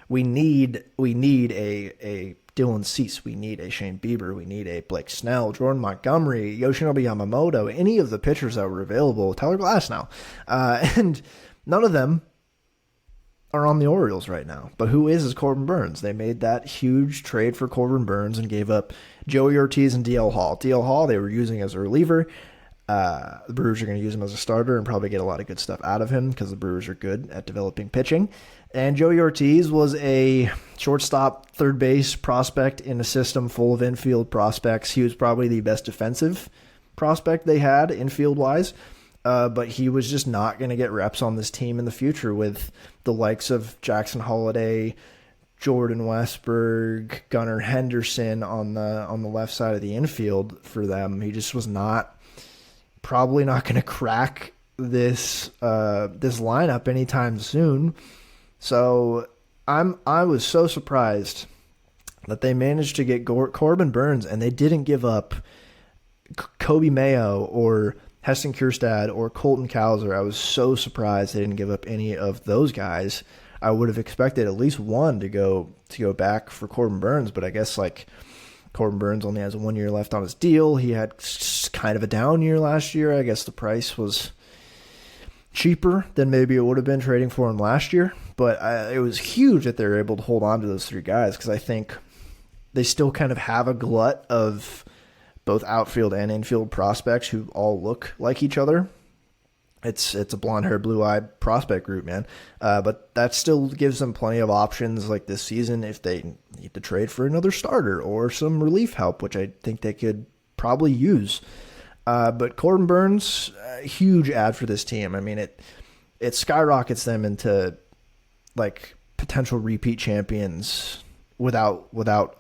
we need a Dylan Cease, we need a Shane Bieber, we need a Blake Snell, Jordan Montgomery, Yoshinobu Yamamoto, any of the pitchers that were available, Tyler Glasnow, and none of them are on the Orioles right now. But who is Corbin Burns. They made that huge trade for Corbin Burns and gave up Joey Ortiz and DL Hall. DL Hall they were using as a reliever. The Brewers are going to use him as a starter and probably get a lot of good stuff out of him because the Brewers are good at developing pitching. And Joey Ortiz was a shortstop, third base prospect in a system full of infield prospects. He was probably the best defensive prospect they had infield-wise. But he was just not going to get reps on this team in the future with the likes of Jackson Holliday, Jordan Westberg, Gunnar Henderson on the left side of the infield for them. He just was probably not going to crack this lineup anytime soon. So I was so surprised that they managed to get Corbin Burns and they didn't give up Kobe Mayo or Heston Kjerstad or Colton Cowser. I was so surprised they didn't give up any of those guys. I would have expected at least one to go back for Corbin Burns, but I guess like Corbin Burns only has 1 year left on his deal. He had kind of a down year last year. I guess the price was cheaper than maybe it would have been trading for him last year, but it was huge that they were able to hold on to those three guys because I think they still kind of have a glut of both outfield and infield prospects who all look like each other. It's a blonde-haired, blue-eyed prospect group, man. But that still gives them plenty of options like this season if they need to trade for another starter or some relief help, which I think they could probably use. But Corbin Burns, a huge ad for this team. I mean, it skyrockets them into like potential repeat champions without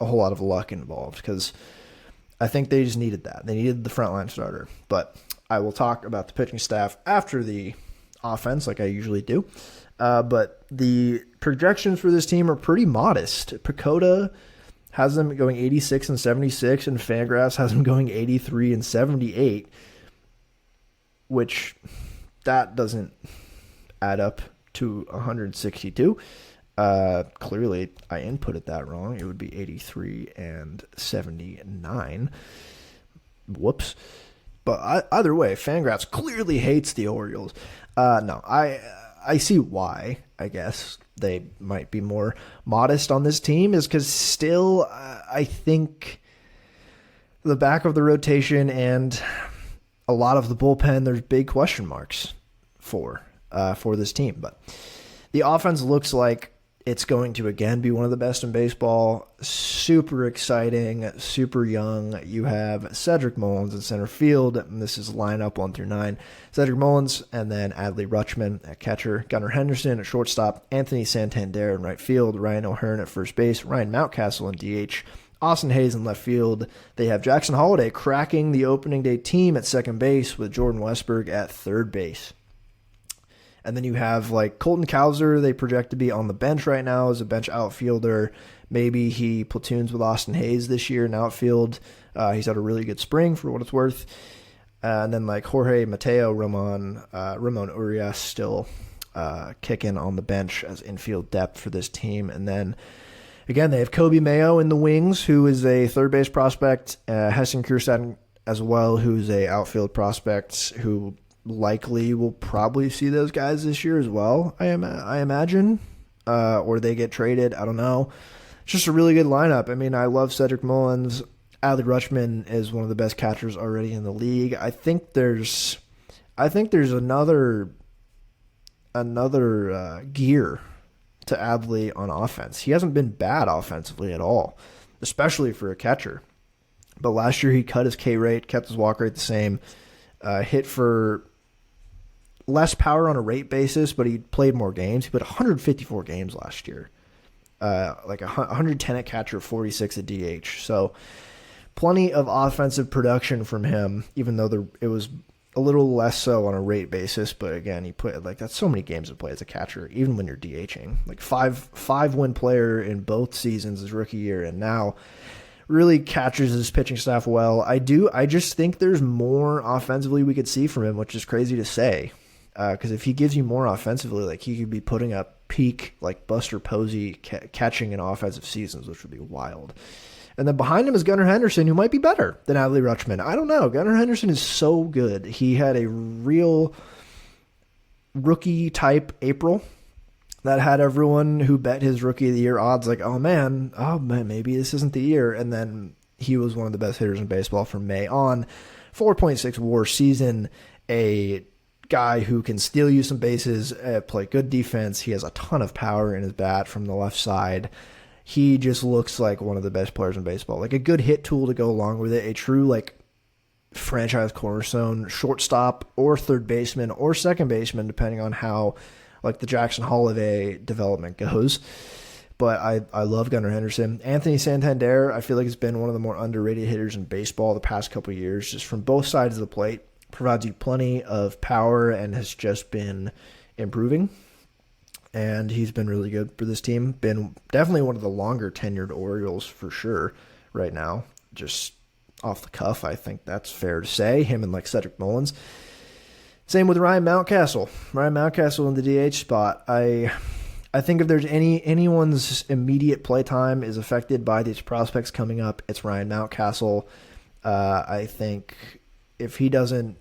a whole lot of luck involved because I think they just needed that. They needed the frontline starter. But I will talk about the pitching staff after the offense like I usually do. But the projections for this team are pretty modest. Pacoda has them going 86 and 76, and Fangraphs has them going 83 and 78, which that doesn't add up to 162. Clearly, I inputted that wrong. It would be 83 and 79. Whoops. But either way, Fangraphs clearly hates the Orioles. No, I see why, I guess, they might be more modest on this team is because still I think the back of the rotation and a lot of the bullpen, there's big question marks for this team. But the offense looks like it's going to, again, be one of the best in baseball. Super exciting, super young. You have Cedric Mullins in center field. And this is lineup 1 through 9. Cedric Mullins and then Adley Rutschman at catcher. Gunnar Henderson at shortstop. Anthony Santander in right field. Ryan O'Hearn at first base. Ryan Mountcastle in DH. Austin Hayes in left field. They have Jackson Holliday cracking the opening day team at second base with Jordan Westberg at third base. And then you have like Colton Cowser, they project to be on the bench right now as a bench outfielder. Maybe he platoons with Austin Hayes this year in outfield. He's had a really good spring for what it's worth. And then like Jorge Mateo, Ramon Urias still kicking on the bench as infield depth for this team. And then again, they have Kobe Mayo in the wings, who is a third base prospect. Heston Kjerstad as well, who's a outfield prospect who likely will probably see those guys this year as well, I imagine, or they get traded. I don't know. It's just a really good lineup. I mean, I love Cedric Mullins. Adley Rutschman is one of the best catchers already in the league. I think there's another another gear to add on offense. He hasn't been bad offensively at all, especially for a catcher. But last year he cut his K rate, kept his walk rate the same, hit for less power on a rate basis, but he played more games. He played 154 games last year, like 110 at catcher, 46 at DH. So plenty of offensive production from him, even though it was a little less so on a rate basis. But again, he put that's so many games to play as a catcher, even when you're DHing. Like five win player in both seasons his rookie year, and now really catches his pitching staff well. I just think there's more offensively we could see from him, which is crazy to say. Because if he gives you more offensively, like he could be putting up peak like Buster Posey catching in offensive seasons, which would be wild. And then behind him is Gunnar Henderson, who might be better than Adley Rutschman. I don't know. Gunnar Henderson is so good. He had a real rookie-type April that had everyone who bet his Rookie of the Year odds like, oh man, maybe this isn't the year. And then he was one of the best hitters in baseball from May on. 4.6 WAR season, a guy who can steal you some bases, play good defense. He has a ton of power in his bat from the left side. He just looks like one of the best players in baseball. Like a good hit tool to go along with it. A true like franchise cornerstone, shortstop or third baseman or second baseman, depending on how like the Jackson Holiday development goes. But I love Gunnar Henderson. Anthony Santander, I feel like has been one of the more underrated hitters in baseball the past couple of years, just from both sides of the plate. Provides you plenty of power and has just been improving. And he's been really good for this team. Been definitely one of the longer tenured Orioles for sure right now. Just off the cuff, I think that's fair to say. Him and like Cedric Mullins. Same with Ryan Mountcastle. Ryan Mountcastle in the DH spot. I think if there's anyone's immediate playtime is affected by these prospects coming up, it's Ryan Mountcastle. I think if he doesn't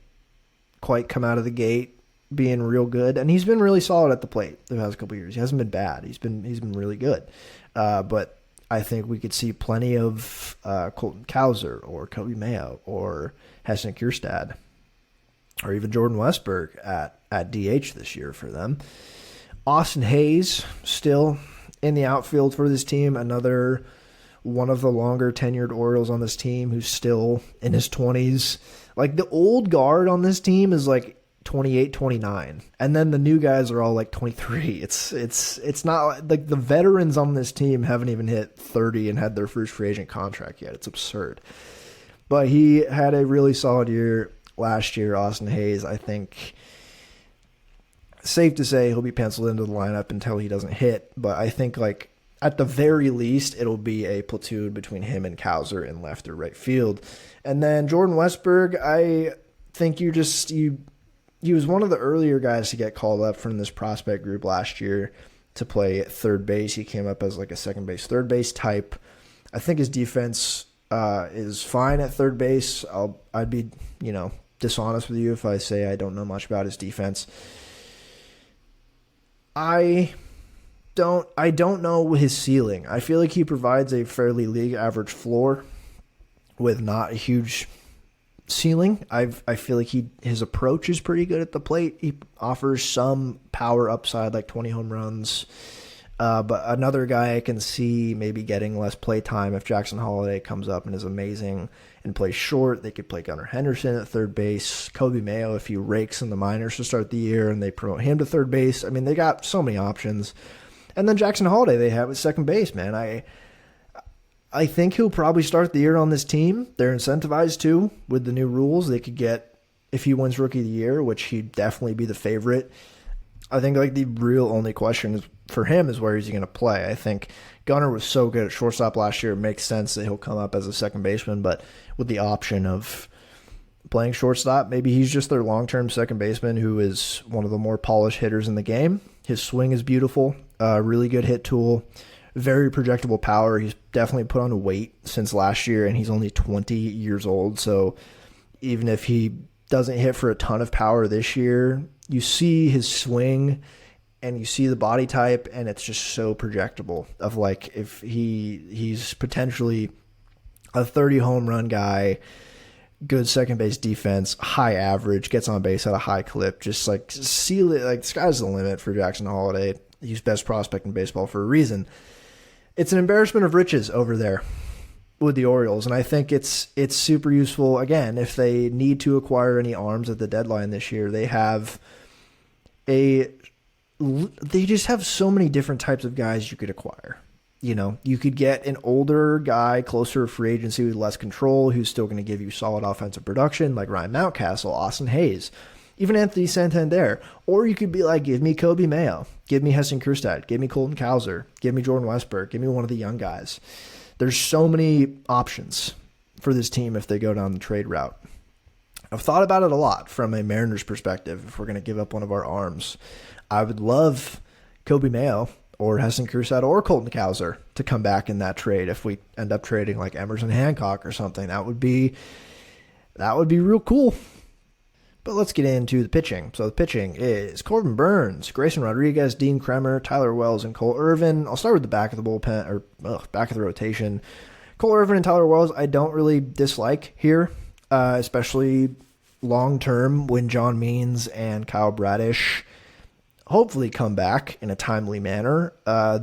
quite come out of the gate being real good, and he's been really solid at the plate the past couple of years. He hasn't been bad. He's been really good. But I think we could see plenty of Colton Cowser or Kobe Mayo or Heston Kjerstad or even Jordan Westberg at DH this year for them. Austin Hayes still in the outfield for this team, another one of the longer tenured Orioles on this team who's still in his 20s. Like the old guard on this team is like 28, 29. And then the new guys are all like 23. It's not like the veterans on this team haven't even hit 30 and had their first free agent contract yet. It's absurd. But he had a really solid year last year, Austin Hayes. I think safe to say he'll be penciled into the lineup until he doesn't hit. But I think like at the very least, it'll be a platoon between him and Cowser in left or right field. And then Jordan Westberg, I think he was one of the earlier guys to get called up from this prospect group last year to play at third base. He came up as like a second base, third base type. I think his defense is fine at third base. I'd be, dishonest with you if I say I don't know much about his defense. I don't know his ceiling. I feel like he provides a fairly league average floor with not a huge ceiling. I feel like his approach is pretty good at the plate. He offers some power upside, like 20 home runs. But another guy I can see maybe getting less play time if Jackson Holiday comes up and is amazing and plays short. They could play Gunnar Henderson at third base. Kobe Mayo, if he rakes in the minors to start the year and they promote him to third base. I mean, they got so many options. And then Jackson Holiday they have at second base, man. I think he'll probably start the year on this team. They're incentivized to with the new rules. They could get, if he wins Rookie of the Year, which he'd definitely be the favorite. I think like the real only question for him is where is he going to play. I think Gunnar was so good at shortstop last year. It makes sense that he'll come up as a second baseman, but with the option of playing shortstop, maybe he's just their long-term second baseman who is one of the more polished hitters in the game. His swing is beautiful, really good hit tool, very projectable power. He's definitely put on weight since last year, and he's only 20 years old. So even if he doesn't hit for a ton of power this year, you see his swing and you see the body type, and it's just so projectable of like if he's potentially a 30 home run guy good second base defense, high average, gets on base at a high clip, just like seal it, like sky's the limit for Jackson Holiday. He's best prospect in baseball for a reason. It's an embarrassment of riches over there with the Orioles, and I think it's super useful. Again, if they need to acquire any arms at the deadline this year, they just have so many different types of guys you could acquire. You know, you could get an older guy closer to free agency with less control who's still going to give you solid offensive production, like Ryan Mountcastle, Austin Hayes, even Anthony Santander. Or you could be like, give me Kobe Mayo, give me Heston Kjerstad, give me Colton Cowser, give me Jordan Westburg, give me one of the young guys. There's so many options for this team if they go down the trade route. I've thought about it a lot from a Mariners perspective. If we're going to give up one of our arms, I would love Kobe Mayo or Heston Kjerstad or Colton Cowser to come back in that trade. If we end up trading like Emerson Hancock or something, that would be real cool. But let's get into the pitching. So the pitching is Corbin Burnes, Grayson Rodriguez, Dean Kremer, Tyler Wells, and Cole Irvin. I'll start with the back of the bullpen, or back of the rotation. Cole Irvin and Tyler Wells I don't really dislike here, especially long-term when John Means and Kyle Bradish hopefully come back in a timely manner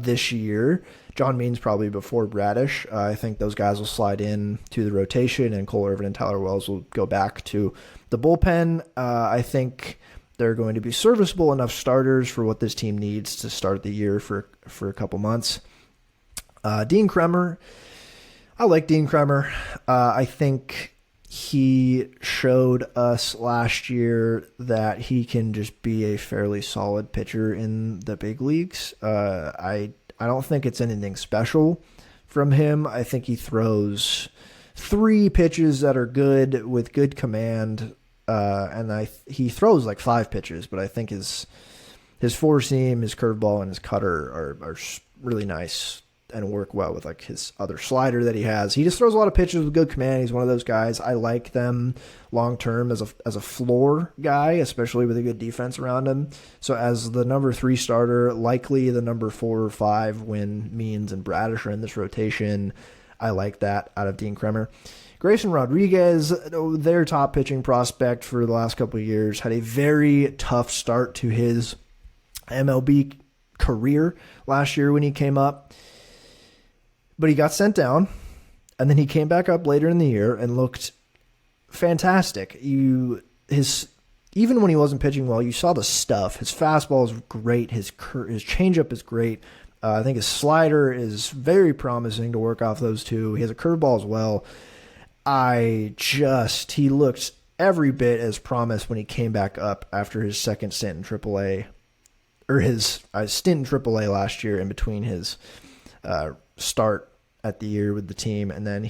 this year. John Means probably before Bradish. I think those guys will slide in to the rotation, and Cole Irvin and Tyler Wells will go back to the bullpen. I think they're going to be serviceable enough starters for what this team needs to start the year for a couple months. Dean Kremer. I like Dean Kremer. I think he showed us last year that he can just be a fairly solid pitcher in the big leagues. I don't think it's anything special from him. I think he throws 3 pitches that are good with good command, and he throws like 5 pitches, but I think his four seam, his curveball, and his cutter are really nice and work well with like his other slider that he has. He just throws a lot of pitches with good command. He's one of those guys. I like them long term as a floor guy, especially with a good defense around him. So as the number 3 starter, likely the number 4 or 5 when Means and Bradish are in this rotation, I like that out of Dean Kremer. Grayson Rodriguez, their top pitching prospect for the last couple of years, had a very tough start to his MLB career last year when he came up. But he got sent down, and then he came back up later in the year and looked fantastic. Even when he wasn't pitching well, you saw the stuff. His fastball is great. His changeup is great. I think his slider is very promising to work off those two. He has a curveball as well. He looked every bit as promised when he came back up after his second stint in AAA, or his stint in AAA last year in between his start at the year with the team. And then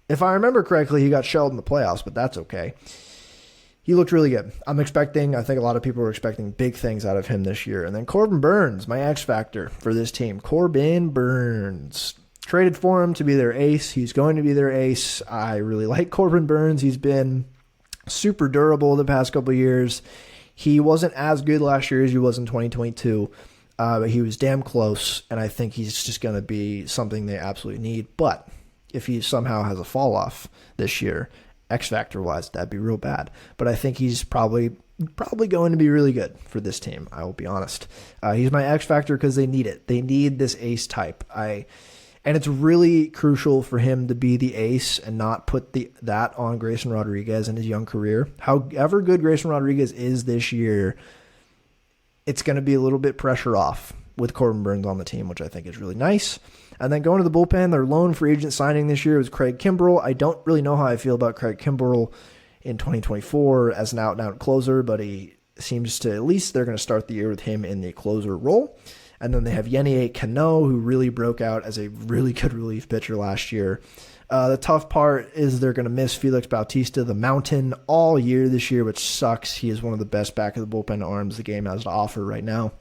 if I remember correctly, he got shelled in the playoffs, but that's okay. He looked really good. I think a lot of people were expecting big things out of him this year. And then Corbin Burnes, my X factor for this team. Corbin Burnes. Traded for him to be their ace. He's going to be their ace. I really like Corbin Burnes. He's been super durable the past couple of years. He wasn't as good last year as he was in 2022. But he was damn close, and I think he's just going to be something they absolutely need. But if he somehow has a fall-off this year, X-Factor-wise, that'd be real bad. But I think he's probably going to be really good for this team, I will be honest. He's my X-Factor because they need it. They need this ace type. And it's really crucial for him to be the ace and not put that on Grayson Rodriguez in his young career. However good Grayson Rodriguez is this year, it's going to be a little bit pressure off with Corbin Burnes on the team, which I think is really nice. And then going to the bullpen, their lone free agent signing this year was Craig Kimbrell. I don't really know how I feel about Craig Kimbrell in 2024 as an out-and-out closer, but he seems to, at least they're going to start the year with him in the closer role. And then they have Yennier Cano, who really broke out as a really good relief pitcher last year. The tough part is they're going to miss Felix Bautista, the Mountain, all year this year, which sucks. He is one of the best back of the bullpen arms the game has to offer right now.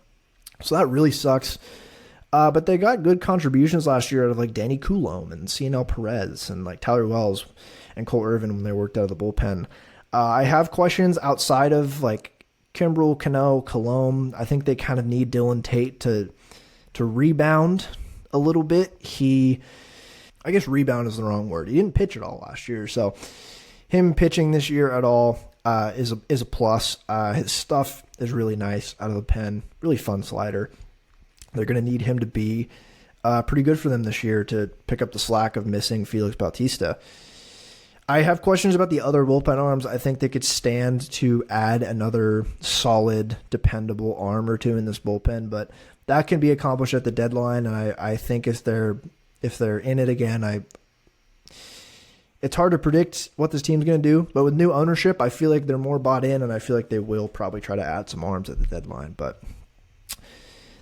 So that really sucks. But they got good contributions last year out of like Danny Coulombe and CNL Perez and like Tyler Wells and Cole Irvin when they worked out of the bullpen. I have questions outside of like Kimbrell, Cano, Coulombe. I think they kind of need Dylan Tate to rebound a little bit. I guess rebound is the wrong word. He didn't pitch at all last year, so him pitching this year at all is a plus. His stuff is really nice out of the pen. Really fun slider. They're going to need him to be pretty good for them this year to pick up the slack of missing Felix Bautista. I have questions about the other bullpen arms. I think they could stand to add another solid, dependable arm or two in this bullpen, but that can be accomplished at the deadline. And I think if they're in it again, it's hard to predict what this team's going to do. But with new ownership, I feel like they're more bought in, and I feel like they will probably try to add some arms at the deadline. But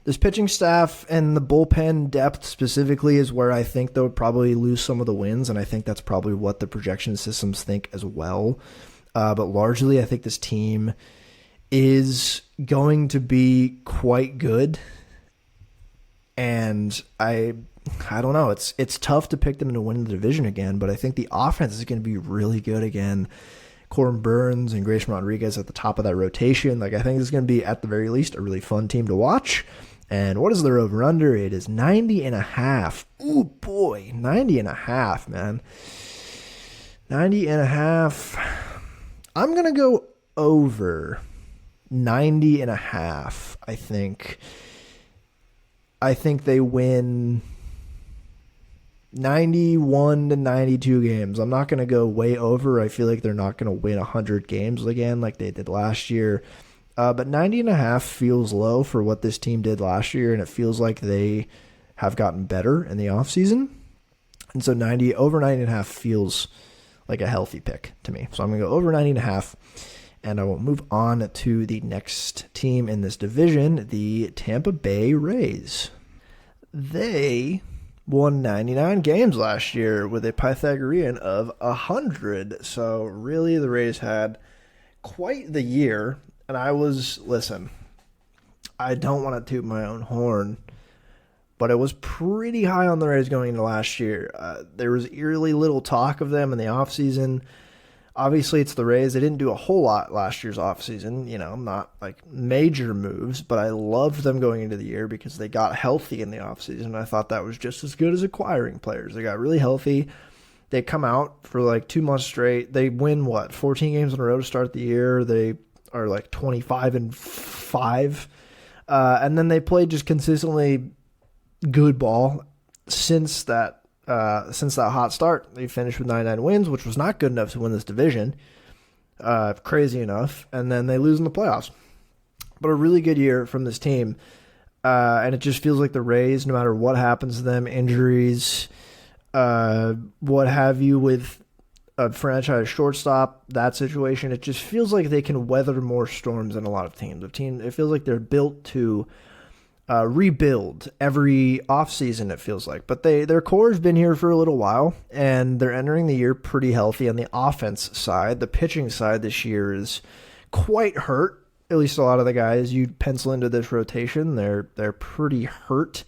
this pitching staff and the bullpen depth specifically is where I think they'll probably lose some of the wins, and I think that's probably what the projection systems think as well. But largely, I think this team is going to be quite good, and I don't know. It's tough to pick them to win the division again, but I think the offense is going to be really good again. Corbin Burns and Grayson Rodriguez at the top of that rotation. Like, I think it's going to be, at the very least, a really fun team to watch. And what is their over-under? It is 90.5. Ooh, boy, 90.5, man. 90.5. I'm going to go over 90.5, I think. I think they win 91 to 92 games. I'm not going to go way over. I feel like they're not going to win 100 games again like they did last year. But 90.5 feels low for what this team did last year, and it feels like they have gotten better in the offseason. And so over 90.5 feels like a healthy pick to me. So I'm going to go over 90.5, and I will move on to the next team in this division, the Tampa Bay Rays. They won 99 games last year with a Pythagorean of 100. So really the Rays had quite the year. And I don't want to toot my own horn, but it was pretty high on the Rays going into last year. There was eerily little talk of them in the offseason. Obviously, it's the Rays. They didn't do a whole lot last year's offseason, not like major moves, but I loved them going into the year because they got healthy in the offseason. I thought that was just as good as acquiring players. They got really healthy. They come out for like 2 months straight. They win, 14 games in a row to start the year. They are like 25-5. And then they played just consistently good ball since that hot start. They finished with 99 wins, which was not good enough to win this division. Crazy enough. And then they lose in the playoffs. But a really good year from this team. And it just feels like the Rays, no matter what happens to them, injuries, what have you with a franchise shortstop, that situation, it just feels like they can weather more storms than a lot of teams. It feels like they're built to rebuild every offseason, it feels like. But their core has been here for a little while, and they're entering the year pretty healthy on the offense side. The pitching side this year is quite hurt. At least a lot of the guys you pencil into this rotation, they're pretty hurt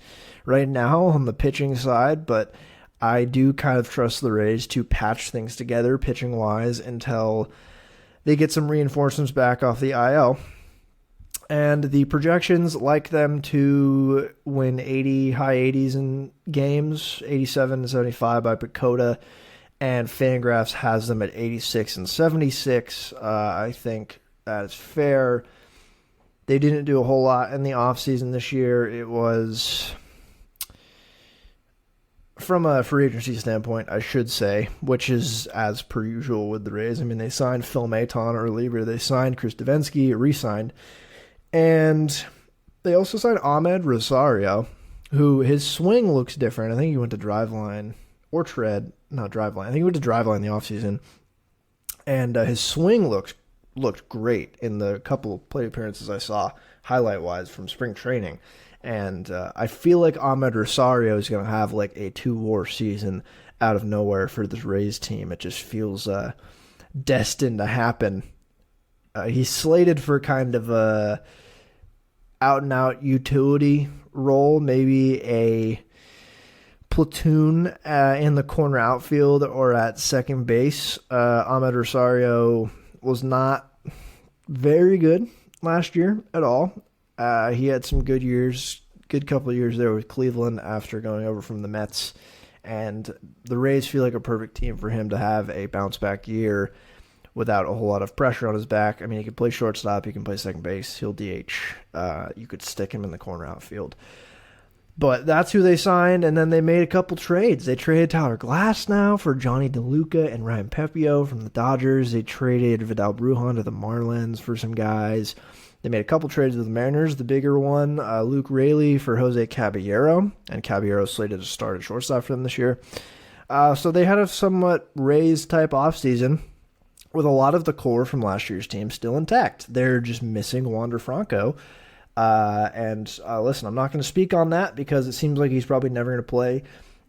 right now on the pitching side, but I do kind of trust the Rays to patch things together pitching-wise until they get some reinforcements back off the IL. And the projections like them to win high 80s in games, 87 and 75 by Pacoda, and Fangraphs has them at 86 and 76. I think that is fair. They didn't do a whole lot in the offseason this year. It was, from a free agency standpoint, I should say, which is as per usual with the Rays. I mean, they signed Phil Maton early, but they signed Chris Davinsky, re-signed. And they also signed Ahmed Rosario, who his swing looks different. I think he went to Driveline or Tread, not Driveline. I think he went to Driveline in the offseason. And his swing looked great in the couple of plate appearances I saw, highlight-wise, from spring training. And I feel like Ahmed Rosario is going to have like a 2-WAR season out of nowhere for this Rays team. It just feels destined to happen. He's slated for kind of a out-and-out utility role, maybe a platoon in the corner outfield or at second base. Ahmed Rosario was not very good last year at all. He had some good couple of years there with Cleveland after going over from the Mets And the Rays feel like a perfect team for him to have a bounce-back year without a whole lot of pressure on his back. I mean, he can play shortstop, he can play second base, he'll DH. You could stick him in the corner outfield. But that's who they signed, and then they made a couple trades. They traded Tyler Glasnow for Johnny DeLuca and Ryan Pepio from the Dodgers. They traded Vidal Brujan to the Marlins for some guys. They made a couple trades with the Mariners. The bigger one, Luke Raley for Jose Caballero, and Caballero slated to start at shortstop for them this year. So they had a somewhat Rays-type offseason with a lot of the core from last year's team still intact. They're just missing Wander Franco. Listen, I'm not going to speak on that because it seems like he's probably never going to play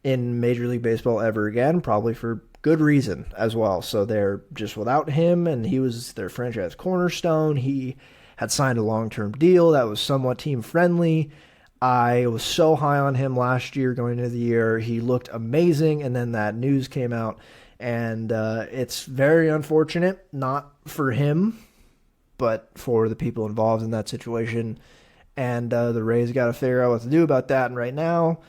in Major League Baseball ever again, probably for good reason as well. So they're just without him, and he was their franchise cornerstone. He had signed a long-term deal that was somewhat team-friendly. I was so high on him last year going into the year. He looked amazing, and then that news came out, and it's very unfortunate, not for him, but for the people involved in that situation. And the Rays got to figure out what to do about that. And right now,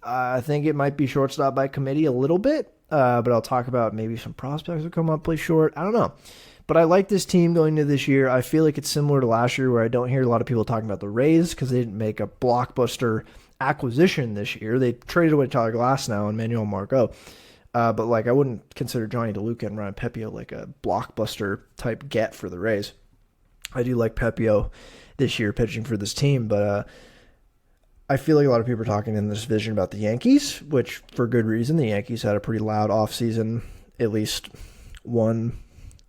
I think it might be shortstop by committee a little bit, but I'll talk about maybe some prospects will come up, play short. I don't know. But I like this team going into this year. I feel like it's similar to last year where I don't hear a lot of people talking about the Rays because they didn't make a blockbuster acquisition this year. They traded away Tyler Glasnow and Manuel Margot. But I wouldn't consider Johnny DeLuca and Ryan Pepio like a blockbuster type get for the Rays. I do like Pepio this year pitching for this team, but I feel like a lot of people are talking in this division about the Yankees, which for good reason. The Yankees had a pretty loud offseason. At least one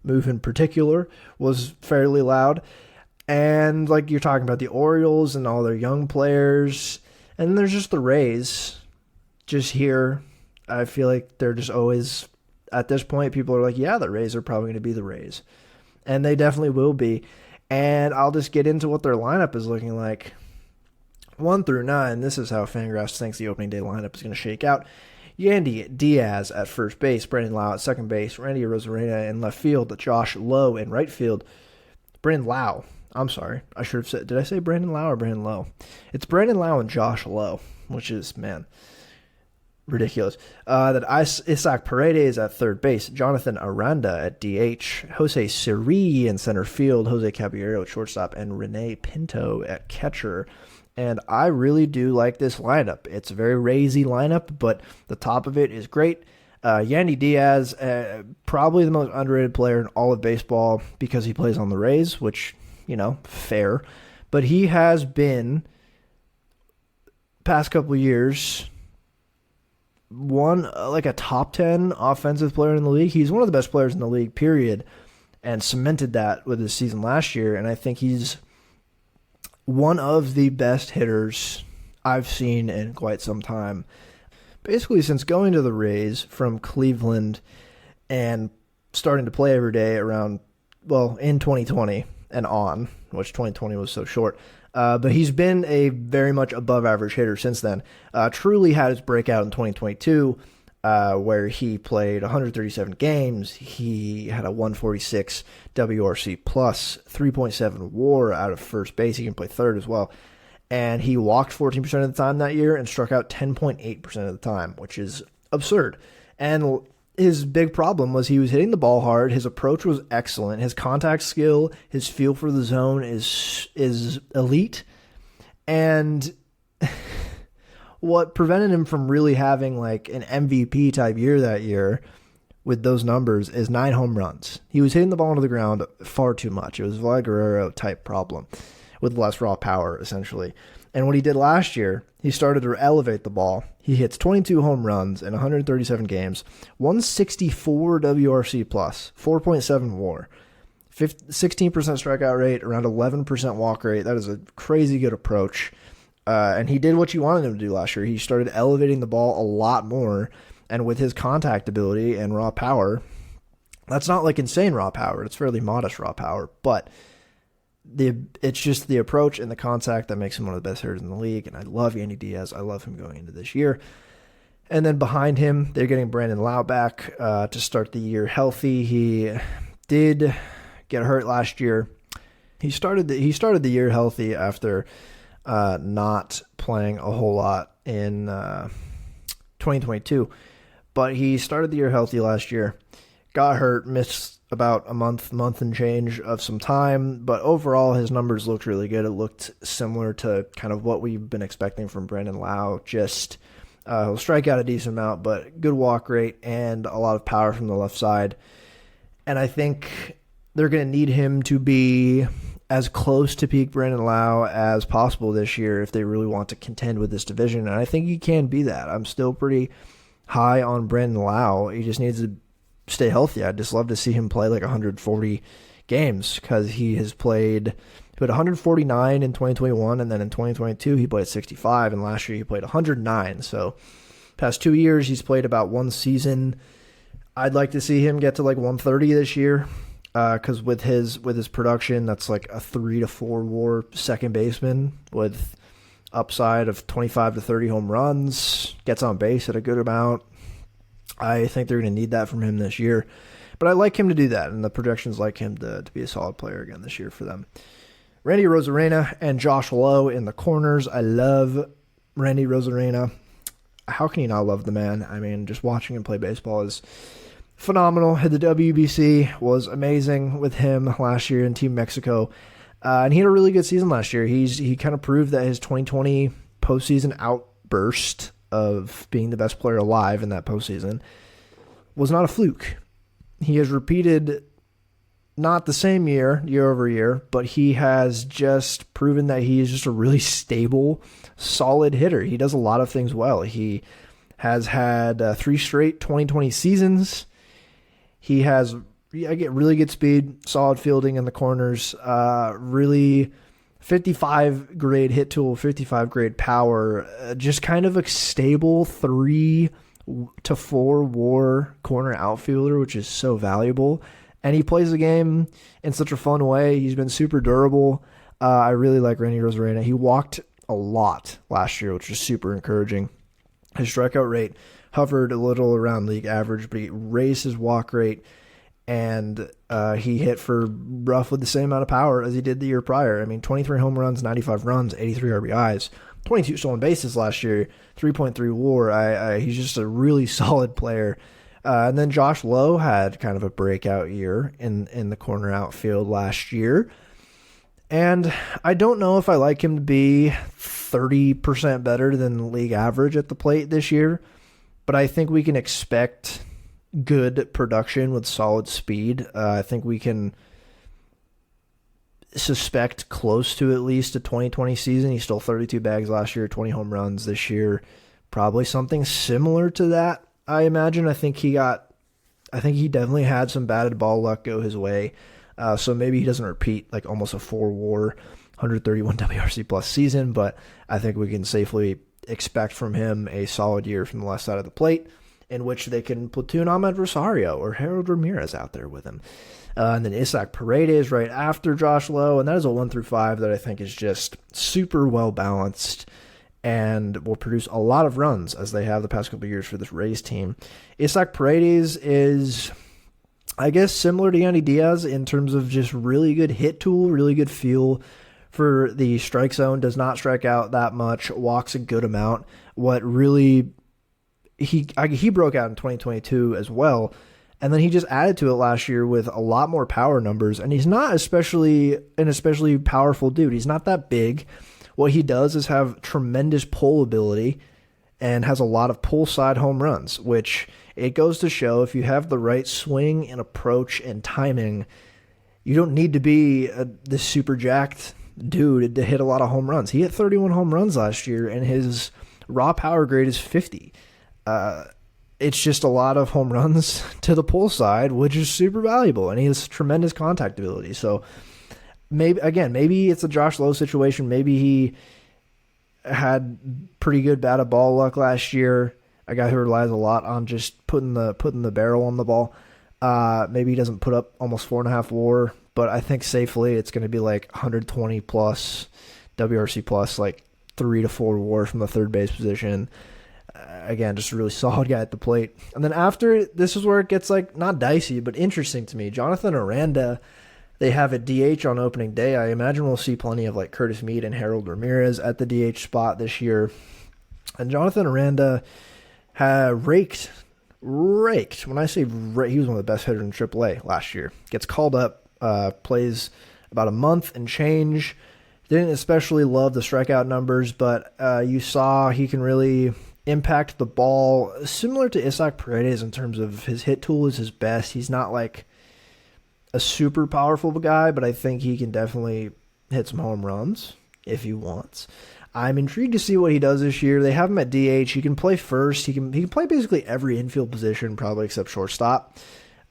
move in particular was fairly loud. And you're talking about the Orioles and all their young players. And then there's just the Rays just here. I feel like they're just always, at this point, people are like, yeah, the Rays are probably going to be the Rays. And they definitely will be. And I'll just get into what their lineup is looking like. 1 through 9, this is how Fangraphs thinks the opening day lineup is going to shake out. Yandy Diaz at first base, Brandon Lau at second base, Randy Arozarena in left field, Josh Lowe in right field. Brandon Lau, I'm sorry, I should have said, did I say Brandon Lau or Brandon Lowe? It's Brandon Lau and Josh Lowe, which is, man, ridiculous. Isaac Paredes at third base, Jonathan Aranda at DH, Jose Siri in center field, Jose Caballero at shortstop, and Rene Pinto at catcher. And I really do like this lineup. It's a very Raysy lineup, but the top of it is great. Yandy Diaz, probably the most underrated player in all of baseball because he plays on the Rays, which, fair. But he has been, past couple of years, a top 10 offensive player in the league. He's one of the best players in the league, period, and cemented that with his season last year. And I think he's one of the best hitters I've seen in quite some time. Basically, since going to the Rays from Cleveland and starting to play every day in 2020 and on, which 2020 was so short. But he's been a very much above average hitter since then. Truly had his breakout in 2022, where he played 137 games. He had a 146 WRC plus, 3.7 WAR out of first base. He can play third as well. And he walked 14% of the time that year and struck out 10.8% of the time, which is absurd. And his big problem was he was hitting the ball hard. His approach was excellent. His contact skill, his feel for the zone is elite. And what prevented him from really having an MVP type year that year with those numbers is 9 home runs. He was hitting the ball into the ground far too much. It was a Vlad Guerrero type problem with less raw power, essentially. And what he did last year, he started to elevate the ball. He hits 22 home runs in 137 games, 164 WRC plus, 4.7 WAR, 16% strikeout rate, around 11% walk rate. That is a crazy good approach. And he did what you wanted him to do last year. He started elevating the ball a lot more. And with his contact ability and raw power, that's not insane raw power. It's fairly modest raw power. But it's just the approach and the contact that makes him one of the best hitters in the league. And I love Yandy Diaz. I love him going into this year. And then behind him, they're getting Brandon Lau back to start the year healthy. He did get hurt last year. He started the year healthy after not playing a whole lot in 2022. But he started the year healthy last year, got hurt, missed about a month and change of some time, but overall his numbers looked really good. It looked similar to kind of what we've been expecting from Brandon Lau. Just he'll strike out a decent amount, but good walk rate and a lot of power from the left side. And I think they're going to need him to be as close to peak Brandon Lau as possible this year if they really want to contend with this division. And I think he can be that. I'm still pretty high on Brandon Lau. He just needs to stay healthy. I'd just love to see him play like 140 games because he played 149 in 2021, and then in 2022 he played 65, and last year he played 109. So past 2 years he's played about one season. I'd like to see him get to like 130 this year because with his production, that's like a 3 to 4 WAR second baseman with upside of 25 to 30 home runs, gets on base at a good amount. I think they're going to need that from him this year. But I like him to do that, and the projections like him to be a solid player again this year for them. Randy Rosarena and Josh Lowe in the corners. I love Randy Rosarena. How can you not love the man? I mean, just watching him play baseball is phenomenal. The WBC was amazing with him last year in Team Mexico. And he had a really good season last year. He kind of proved that his 2020 postseason outburst of being the best player alive in that postseason was not a fluke. He has repeated, not the same year over year, but he has just proven that he is just a really stable, solid hitter. He does a lot of things well. He has had 3 straight 2020 seasons. He has really good speed, solid fielding in the corners, really 55 grade hit tool, 55 grade power, just kind of a stable 3 to 4 WAR corner outfielder, which is so valuable. And he plays the game in such a fun way. He's been super durable. I really like Randy Rosarena. He walked a lot last year, which is super encouraging. His strikeout rate hovered a little around league average, but he raised his walk rate, and he hit for roughly the same amount of power as he did the year prior. I mean, 23 home runs, 95 runs, 83 RBIs, 22 stolen bases last year, 3.3 WAR. He's just a really solid player. And then Josh Lowe had kind of a breakout year in the corner outfield last year. And I don't know if I like him to be 30% better than league average at the plate this year, but I think we can expect good production with solid speed. I think we can suspect close to at least a 2020 season. He stole 32 bags last year, 20 home runs this year. Probably something similar to that, I imagine. I think he definitely had some batted ball luck go his way. So maybe he doesn't repeat like almost a 4 WAR, 131 WRC plus season, but I think we can safely expect from him a solid year from the left side of the plate, in which they can platoon Ahmed Rosario or Harold Ramirez out there with him. And then Isaac Paredes right after Josh Lowe, and that is a 1 through 5 that I think is just super well balanced and will produce a lot of runs as they have the past couple of years for this Rays team. Isaac Paredes is, I guess, similar to Yandy Diaz in terms of just really good hit tool, really good feel for the strike zone, does not strike out that much, walks a good amount. What really, he broke out in 2022 as well, and then he just added to it last year with a lot more power numbers, and he's not especially powerful dude. He's not that big. What he does is have tremendous pull ability and has a lot of pull side home runs, which it goes to show if you have the right swing and approach and timing, you don't need to be this super jacked dude to hit a lot of home runs. He hit 31 home runs last year, and his raw power grade is 50. It's just a lot of home runs to the pull side, which is super valuable, and he has tremendous contact ability. So maybe it's a Josh Lowe situation. Maybe he had pretty good batted ball luck last year. A guy who relies a lot on just putting the barrel on the ball. Maybe he doesn't put up almost 4.5 WAR, but I think safely it's going to be like 120 plus WRC plus, like 3 to 4 WAR from the third base position. Again, just a really solid guy at the plate. And then after, this is where it gets like not dicey, but interesting to me. Jonathan Aranda, they have a DH on opening day. I imagine we'll see plenty of like Curtis Mead and Harold Ramirez at the DH spot this year. And Jonathan Aranda Raked. When I say raked, he was one of the best hitters in AAA last year. Gets called up, plays about a month and change. Didn't especially love the strikeout numbers, but you saw he can really impact the ball, similar to Isaac Paredes in terms of his hit tool is his best. He's not like a super powerful guy, but I think he can definitely hit some home runs if he wants. I'm intrigued to see what he does this year. They have him at DH. He can play first. He can play basically every infield position, probably except shortstop.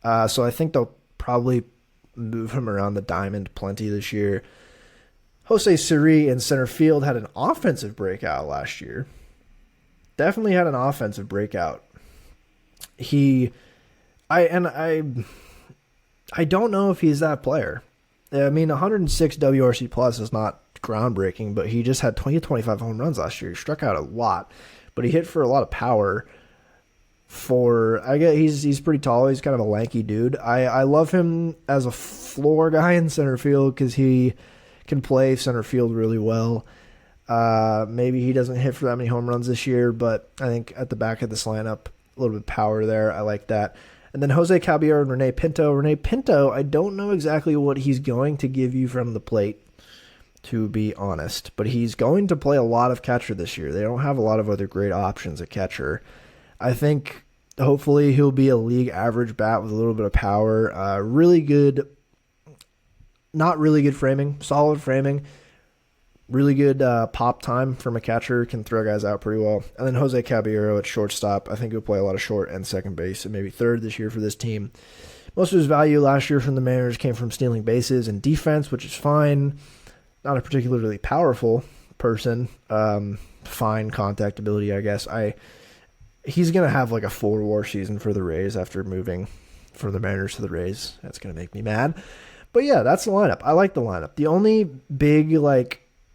So I think they'll probably move him around the diamond plenty this year. Jose Siri in center field had an offensive breakout last year. Definitely had an offensive breakout. I don't know if he's that player. I mean, 106 WRC plus is not groundbreaking, but he just had 25 home runs last year. He struck out a lot, but he hit for a lot of power. I guess he's pretty tall. He's kind of a lanky dude. I love him as a floor guy in center field because he can play center field really well. Maybe he doesn't hit for that many home runs this year, but I think at the back of this lineup, a little bit of power there. I like that. And then Jose Caballero and Rene Pinto. Rene Pinto, I don't know exactly what he's going to give you from the plate, to be honest. But he's going to play a lot of catcher this year. They don't have a lot of other great options at catcher. I think hopefully he'll be a league average bat with a little bit of power. Really good, not really good framing, solid framing. Really good pop time from a catcher, can throw guys out pretty well. And then Jose Caballero at shortstop. I think he'll play a lot of short and second base and maybe third this year for this team. Most of his value last year from the Mariners came from stealing bases and defense, which is fine. Not a particularly powerful person. Fine contact ability, I guess. He's going to have like a 4-WAR season for the Rays after moving from the Mariners to the Rays. That's going to make me mad. But yeah, that's the lineup. I like the lineup. The only big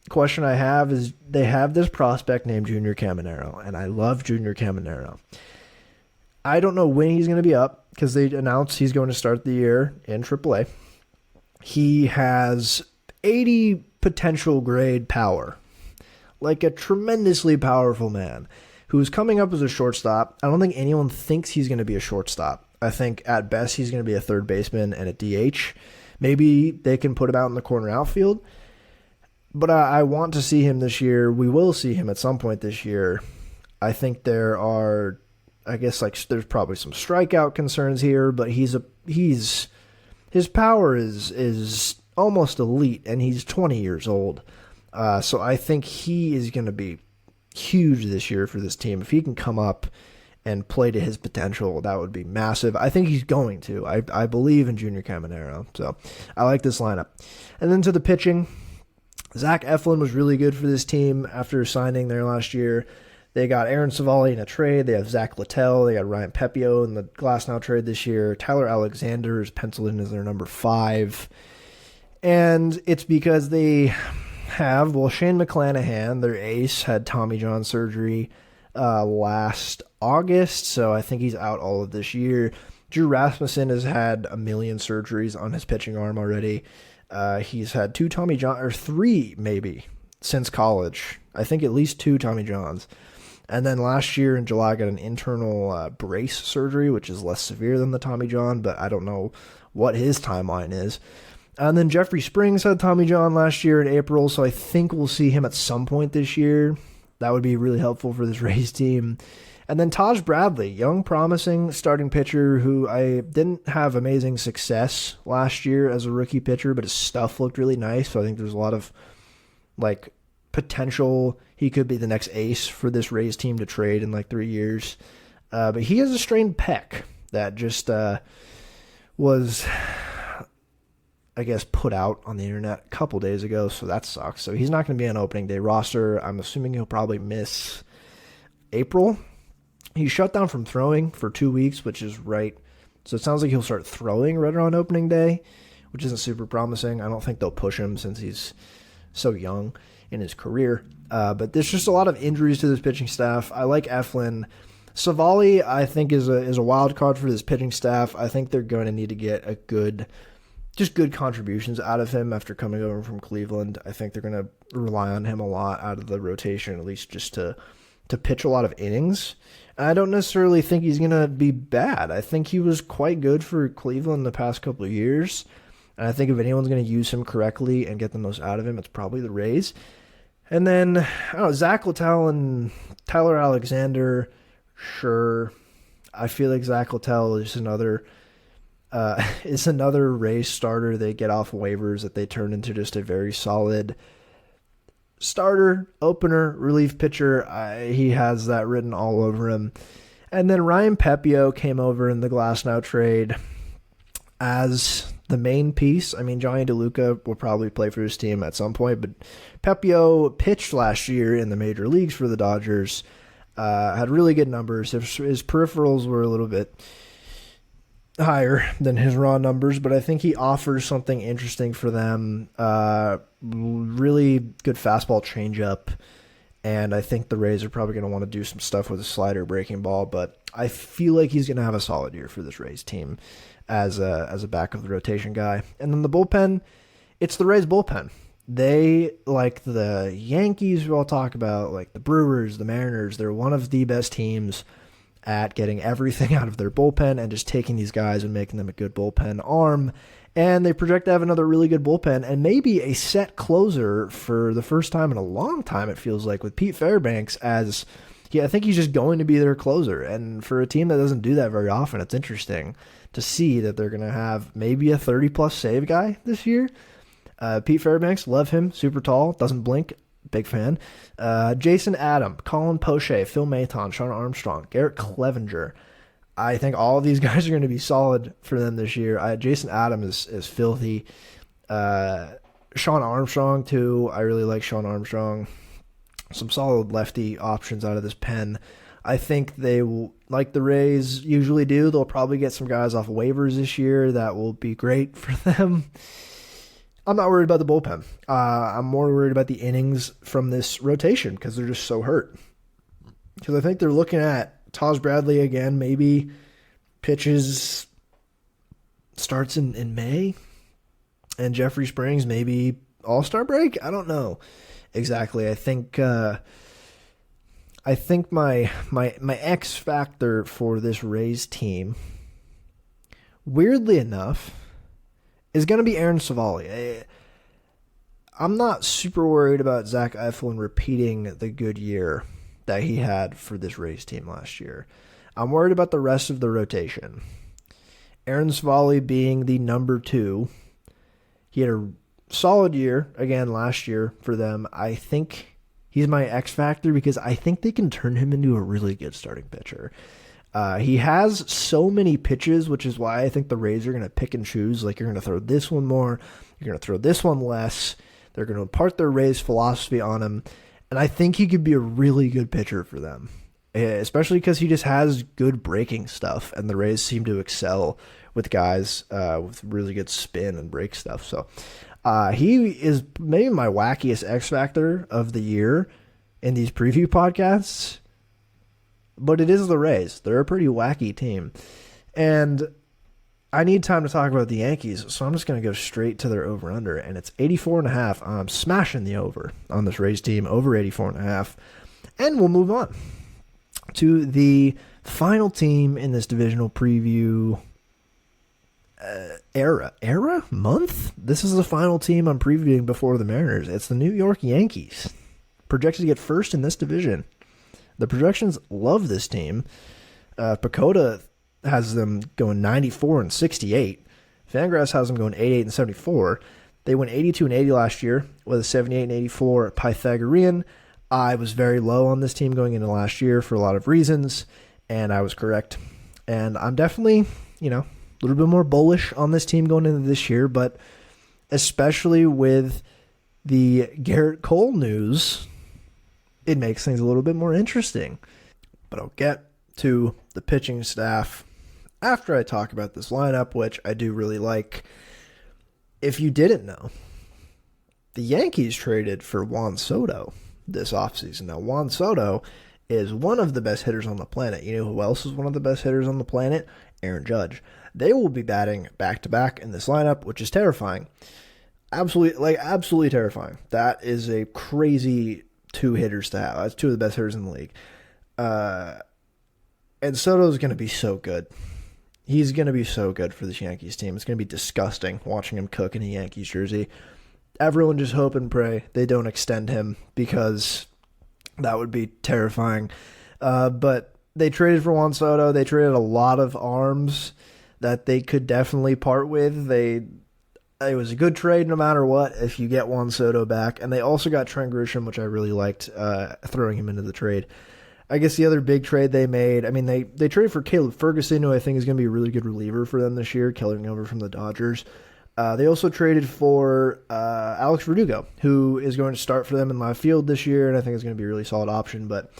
question I have is they have this prospect named Junior Caminero, and I love Junior Caminero. I don't know when he's going to be up because they announced he's going to start the year in AAA. He has 80 potential grade power, like a tremendously powerful man who's coming up as a shortstop. I don't think anyone thinks he's going to be a shortstop. I think at best he's going to be a third baseman and a DH. Maybe they can put him out in the corner outfield. But I want to see him this year. We will see him at some point this year. I think there are, there's probably some strikeout concerns here, but his power is almost elite, and he's 20 years old. So I think he is going to be huge this year for this team. If he can come up and play to his potential, that would be massive. I think he's going to. I believe in Junior Caminero. So I like this lineup. And then to the pitching. Zach Eflin was really good for this team after signing there last year. They got Aaron Savali in a trade. They have Zach Littell. They got Ryan Pepio in the Glasnow trade this year. Tyler Alexander is penciled in as their number 5. And it's because they have, Shane McClanahan, their ace, had Tommy John surgery last August, so I think he's out all of this year. Drew Rasmussen has had a million surgeries on his pitching arm already. He's had 3 maybe since college. I think at least 2 Tommy Johns. And then last year in July, got an internal brace surgery, which is less severe than the Tommy John, but I don't know what his timeline is. And then Jeffrey Springs had Tommy John last year in April, so I think we'll see him at some point this year. That would be really helpful for this Rays team. And then Taj Bradley, young, promising starting pitcher who I didn't have amazing success last year as a rookie pitcher, but his stuff looked really nice. So I think there's a lot of potential. He could be the next ace for this Rays team to trade in 3 years. But he has a strained pec that just was, put out on the internet a couple days ago. So that sucks. So he's not going to be on opening day roster. I'm assuming he'll probably miss April. He's shut down from throwing for 2 weeks, which is right. So it sounds like he'll start throwing right around opening day, which isn't super promising. I don't think they'll push him since he's so young in his career. But there's just a lot of injuries to this pitching staff. I like Eflin. Savali, I think, is a wild card for this pitching staff. I think they're going to need to get good contributions out of him after coming over from Cleveland. I think they're going to rely on him a lot out of the rotation, at least just to to pitch a lot of innings. I don't necessarily think he's going to be bad. I think he was quite good for Cleveland the past couple of years. And I think if anyone's going to use him correctly and get the most out of him, it's probably the Rays. And then, I don't know, Zach Littell and Tyler Alexander, sure. I feel like Zach Littell is another Rays starter they get off waivers that they turn into just a very solid starter, opener, relief pitcher. He has that written all over him. And then Ryan Pepio came over in the Glasnow trade as the main piece. I mean, Johnny DeLuca will probably play for his team at some point, but Pepio pitched last year in the major leagues for the Dodgers, had really good numbers. His peripherals were a little bit higher than his raw numbers, but I think he offers something interesting for them. Really good fastball changeup, and I think the Rays are probably going to want to do some stuff with a slider breaking ball, but I feel like he's going to have a solid year for this Rays team as a back of the rotation guy. And then the bullpen, it's the Rays bullpen. They, like the Yankees we'll talk about, like the Brewers, the Mariners, they're one of the best teams at getting everything out of their bullpen and just taking these guys and making them a good bullpen arm. And they project to have another really good bullpen and maybe a set closer for the first time in a long time, it feels like, with Pete Fairbanks as, I think he's just going to be their closer. And for a team that doesn't do that very often, it's interesting to see that they're going to have maybe a 30-plus save guy this year. Pete Fairbanks, love him, super tall, doesn't blink, big fan. Jason Adam, Colin Poche, Phil Maton, Sean Armstrong, Garrett Clevenger. I think all of these guys are going to be solid for them this year. Jason Adam is filthy. Sean Armstrong, too. I really like Sean Armstrong. Some solid lefty options out of this pen. I think they will, like the Rays usually do, they'll probably get some guys off waivers this year that will be great for them. I'm not worried about the bullpen. I'm more worried about the innings from this rotation because they're just so hurt. Because I think they're looking at Taj Bradley again, maybe pitches, starts in May, and Jeffrey Springs maybe All-Star break. I don't know exactly. I think my X factor for this Rays team, weirdly enough, is going to be Aaron Savali. I'm not super worried about Zach Eflin repeating the good year that he had for this Rays team last year. I'm worried about the rest of the rotation. Aaron Savali being the number 2. He had a solid year, again, last year for them. I think he's my X factor because I think they can turn him into a really good starting pitcher. He has so many pitches, which is why I think the Rays are going to pick and choose. Like, you're going to throw this one more, you're going to throw this one less. They're going to impart their Rays philosophy on him. And I think he could be a really good pitcher for them, especially because he just has good breaking stuff. And the Rays seem to excel with guys with really good spin and break stuff. So he is maybe my wackiest X factor of the year in these preview podcasts. But it is the Rays. They're a pretty wacky team. And I need time to talk about the Yankees, so I'm just going to go straight to their over-under, and it's 84.5. I'm smashing the over on this Rays team, over 84.5. And we'll move on to the final team in this divisional preview month? This is the final team I'm previewing before the Mariners. It's the New York Yankees, projected to get first in this division. The projections love this team. Pacoda has them going 94-68. Fangraphs has them going 88-74. They went 82-80 last year with a 78-84 Pythagorean. I was very low on this team going into last year for a lot of reasons, and I was correct. And I'm definitely, a little bit more bullish on this team going into this year, but especially with the Garrett Cole news, it makes things a little bit more interesting. But I'll get to the pitching staff after I talk about this lineup, which I do really like. If you didn't know, the Yankees traded for Juan Soto this offseason. Now, Juan Soto is one of the best hitters on the planet. You know who else is one of the best hitters on the planet? Aaron Judge. They will be batting back-to-back in this lineup, which is terrifying. Absolutely terrifying. That is a crazy 2 hitters to have. That's 2 of the best hitters in the league. And Soto's going to be so good. He's going to be so good for this Yankees team. It's going to be disgusting watching him cook in a Yankees jersey. Everyone just hope and pray they don't extend him because that would be terrifying. But they traded for Juan Soto. They traded a lot of arms that they could definitely part with. It was a good trade no matter what if you get Juan Soto back. And they also got Trent Grisham, which I really liked, throwing him into the trade. I guess the other big trade they made, I mean, they traded for Caleb Ferguson, who I think is going to be a really good reliever for them this year, coming over from the Dodgers. They also traded for Alex Verdugo, who is going to start for them in left field this year, and I think is going to be a really solid option. But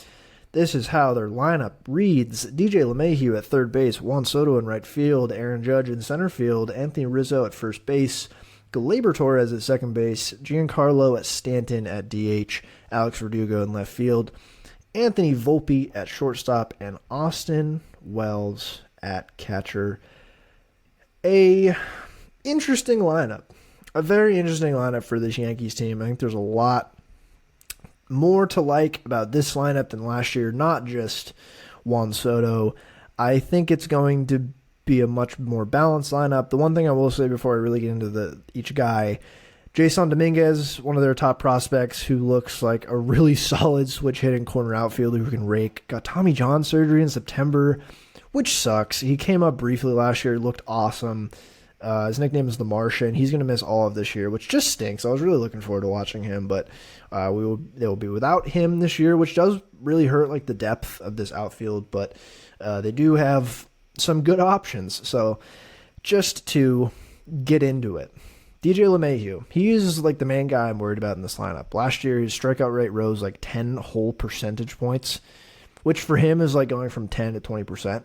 this is how their lineup reads. DJ LeMahieu at third base, Juan Soto in right field, Aaron Judge in center field, Anthony Rizzo at first base, Gleyber Torres at second base, Giancarlo Stanton at DH, Alex Verdugo in left field, Anthony Volpe at shortstop, and Austin Wells at catcher. A interesting lineup. A very interesting lineup for this Yankees team. I think there's a lot more to like about this lineup than last year, not just Juan Soto. I think it's going to be a much more balanced lineup. The one thing I will say before I really get into each guy, Jason Dominguez, one of their top prospects, who looks like a really solid switch-hitting corner outfielder who can rake. Got Tommy John surgery in September, which sucks. He came up briefly last year, looked awesome. His nickname is The Martian. He's going to miss all of this year, which just stinks. I was really looking forward to watching him, but they will be without him this year, which does really hurt like the depth of this outfield, but they do have some good options. So just to get into it, DJ LeMahieu, he is like the main guy I'm worried about in this lineup. Last year, his strikeout rate rose like 10 whole percentage points, which for him is like going from 10 to 20%.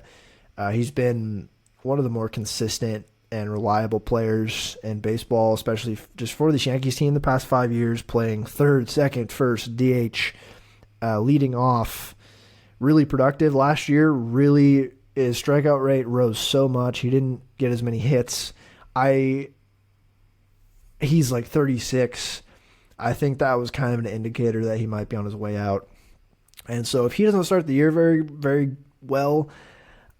He's been one of the more consistent and reliable players in baseball, especially just for this Yankees team the past 5 years, playing third, second, first, DH, leading off, really productive. Last year, really, his strikeout rate rose so much. He didn't get as many hits. He's like 36. I think that was kind of an indicator that he might be on his way out. And so if he doesn't start the year very, very well,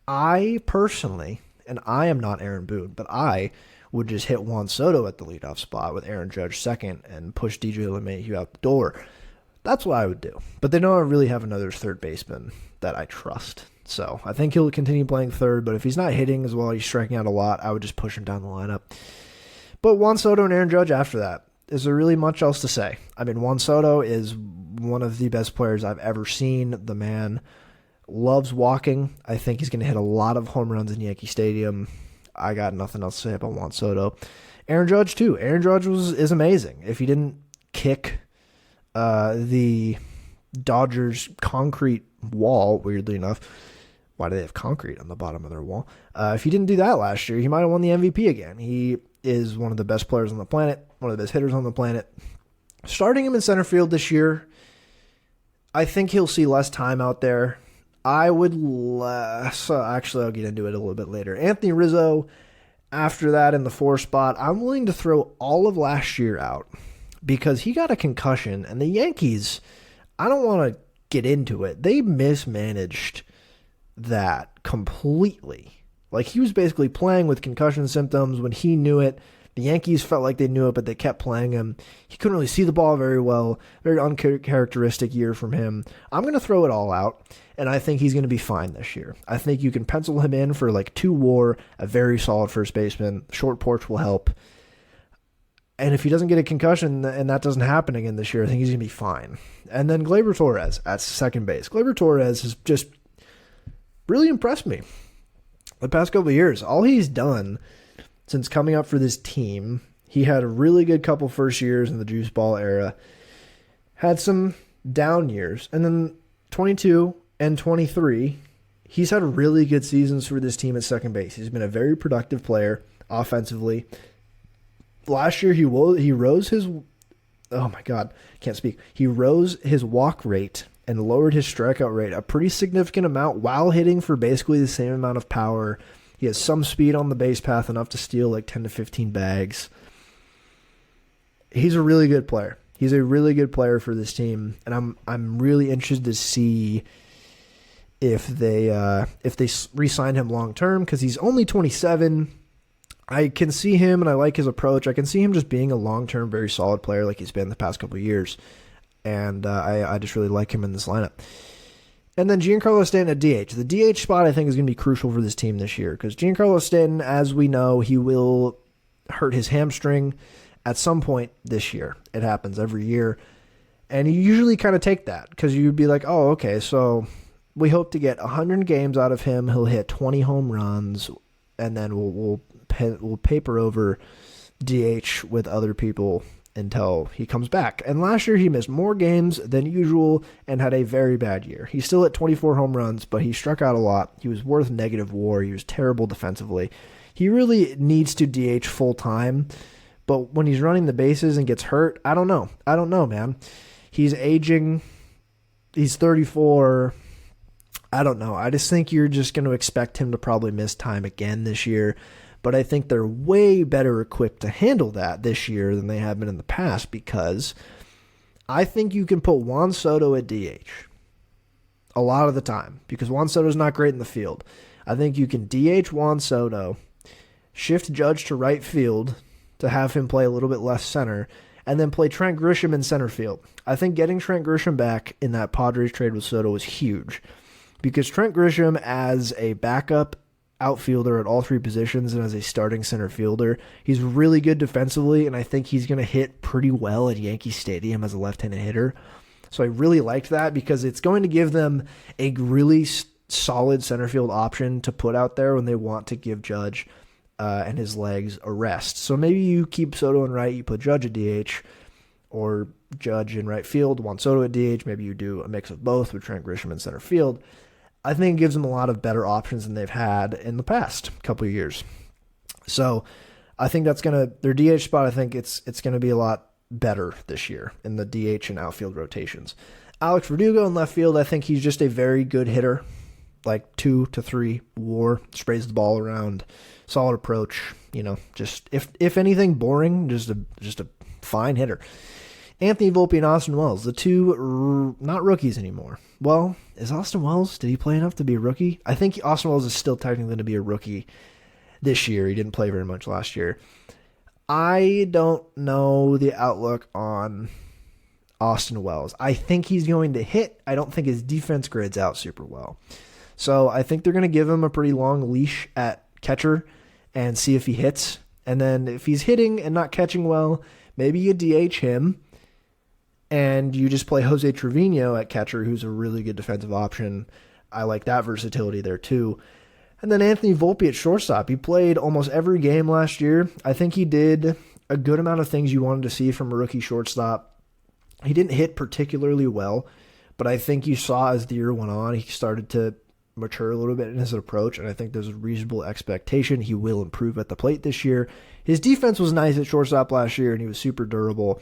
I personally, and I am not Aaron Boone, but I would just hit Juan Soto at the leadoff spot with Aaron Judge second and push DJ LeMahieu out the door. That's what I would do. But they don't really have another third baseman that I trust. So I think he'll continue playing third, but if he's not hitting as well, he's striking out a lot, I would just push him down the lineup. But Juan Soto and Aaron Judge after that, is there really much else to say? I mean, Juan Soto is one of the best players I've ever seen. The man loves walking. I think he's going to hit a lot of home runs in Yankee Stadium. I got nothing else to say about Juan Soto. Aaron Judge, too. Aaron Judge is amazing. If he didn't kick the Dodgers' concrete wall, weirdly enough, why do they have concrete on the bottom of their wall? If he didn't do that last year, he might have won the MVP again. He is one of the best players on the planet, one of the best hitters on the planet. Starting him in center field this year, I think he'll see less time out there. Actually, I'll get into it a little bit later. Anthony Rizzo, after that in the 4 spot, I'm willing to throw all of last year out because he got a concussion, and the Yankees, I don't want to get into it. They mismanaged that completely. Like, he was basically playing with concussion symptoms when he knew it. The Yankees felt like they knew it, but they kept playing him. He couldn't really see the ball very well. Very uncharacteristic year from him. I'm going to throw it all out, and I think he's going to be fine this year. I think you can pencil him in for like 2 WAR, a very solid first baseman. Short porch will help. And if he doesn't get a concussion and that doesn't happen again this year, I think he's going to be fine. And then Gleyber Torres at second base. Gleyber Torres has just really impressed me the past couple of years. All he's done since coming up for this team, he had a really good couple first years in the juice ball era, had some down years, and then 22 and 23, he's had really good seasons for this team at second base. He's been a very productive player offensively. Last year, he rose his, oh my God, can't speak. He rose his walk rate and lowered his strikeout rate a pretty significant amount while hitting for basically the same amount of power. He has some speed on the base path, enough to steal like 10 to 15 bags. He's a really good player. He's a really good player for this team, and I'm really interested to see if they re-sign him long term, because he's only 27. I can see him, and I like his approach. I can see him just being a long-term, very solid player like he's been the past couple of years, and I just really like him in this lineup. And then Giancarlo Stanton at DH. The DH spot, I think, is going to be crucial for this team this year, because Giancarlo Stanton, as we know, he will hurt his hamstring at some point this year. It happens every year, and you usually kind of take that, because you'd be like, oh, okay, so we hope to get 100 games out of him. He'll hit 20 home runs, and then we'll paper over DH with other people until he comes back. And last year he missed more games than usual and had a very bad year. He still hit 24 home runs, but he struck out a lot. He was worth negative WAR. He was terrible defensively. He really needs to DH full time, but when he's running the bases and gets hurt, I don't know. I don't know, man. He's aging. He's 34. I don't know. I just think you're just going to expect him to probably miss time again this year. But I think they're way better equipped to handle that this year than they have been in the past, because I think you can put Juan Soto at DH a lot of the time, because Juan Soto's not great in the field. I think you can DH Juan Soto, shift Judge to right field to have him play a little bit less center, and then play Trent Grisham in center field. I think getting Trent Grisham back in that Padres trade with Soto was huge, because Trent Grisham as a backup outfielder at all three positions and as a starting center fielder, he's really good defensively, and I think he's going to hit pretty well at Yankee Stadium as a left-handed hitter. So I really liked that, because it's going to give them a really solid center field option to put out there when they want to give Judge and his legs a rest. So maybe you keep Soto in right, you put Judge at DH, or Judge in right field, Juan Soto at DH. Maybe you do a mix of both with Trent Grisham in center field. I think it gives them a lot of better options than they've had in the past couple of years. So I think that's their DH spot, I think it's going to be a lot better this year in the DH and outfield rotations. Alex Verdugo in left field, I think he's just a very good hitter, like 2 to 3 WAR, sprays the ball around, solid approach, just if anything boring, just a fine hitter. Anthony Volpe and Austin Wells, the two not rookies anymore. Well, is Austin Wells, did he play enough to be a rookie? I think Austin Wells is still technically going to be a rookie this year. He didn't play very much last year. I don't know the outlook on Austin Wells. I think he's going to hit. I don't think his defense grades out super well. So I think they're going to give him a pretty long leash at catcher and see if he hits. And then if he's hitting and not catching well, maybe you DH him and you just play Jose Trevino at catcher, who's a really good defensive option. I like that versatility there too. And then Anthony Volpe at shortstop. He played almost every game last year. I think he did a good amount of things you wanted to see from a rookie shortstop. He didn't hit particularly well, but I think you saw as the year went on, he started to mature a little bit in his approach, and I think there's a reasonable expectation he will improve at the plate this year. His defense was nice at shortstop last year, and he was super durable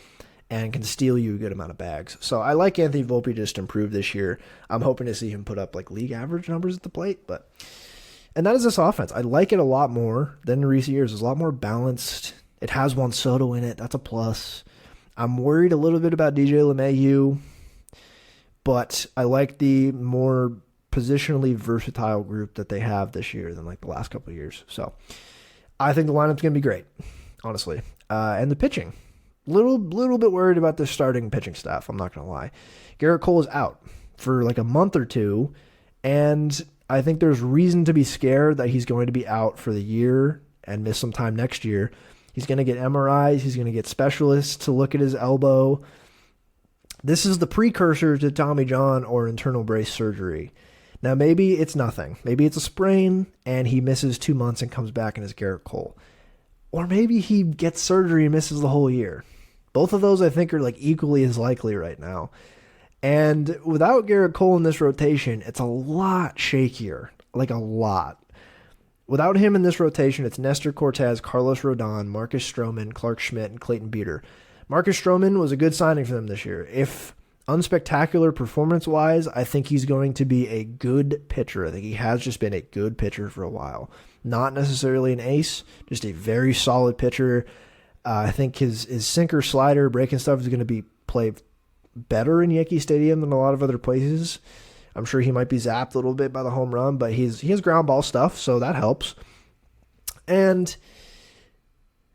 and can steal you a good amount of bags. So I like Anthony Volpe just improve this year. I'm hoping to see him put up like league average numbers at the plate, and that is this offense. I like it a lot more than in recent years. It's a lot more balanced. It has Juan Soto in it. That's a plus. I'm worried a little bit about DJ LeMahieu, but I like the more positionally versatile group that they have this year than like the last couple of years. So I think the lineup's going to be great, honestly. And the pitching, little bit worried about the starting pitching staff. I'm not going to lie. Garrett Cole is out for like a month or two, and I think there's reason to be scared that he's going to be out for the year and miss some time next year. He's going to get MRIs. He's going to get specialists to look at his elbow. This is the precursor to Tommy John or internal brace surgery. Now, maybe it's nothing. Maybe it's a sprain, and he misses 2 months and comes back and is Garrett Cole. Or maybe he gets surgery and misses the whole year. Both of those, I think, are like equally as likely right now. And without Garrett Cole in this rotation, it's a lot shakier. Like a lot. Without him in this rotation, it's Nestor Cortez, Carlos Rodon, Marcus Stroman, Clark Schmidt, and Clayton Beater. Marcus Stroman was a good signing for them this year. If unspectacular performance-wise, I think he's going to be a good pitcher. I think he has just been a good pitcher for a while. Not necessarily an ace, just a very solid pitcher. I think his sinker, slider, breaking stuff is going to be played better in Yankee Stadium than a lot of other places. I'm sure he might be zapped a little bit by the home run, but he has ground ball stuff, so that helps. And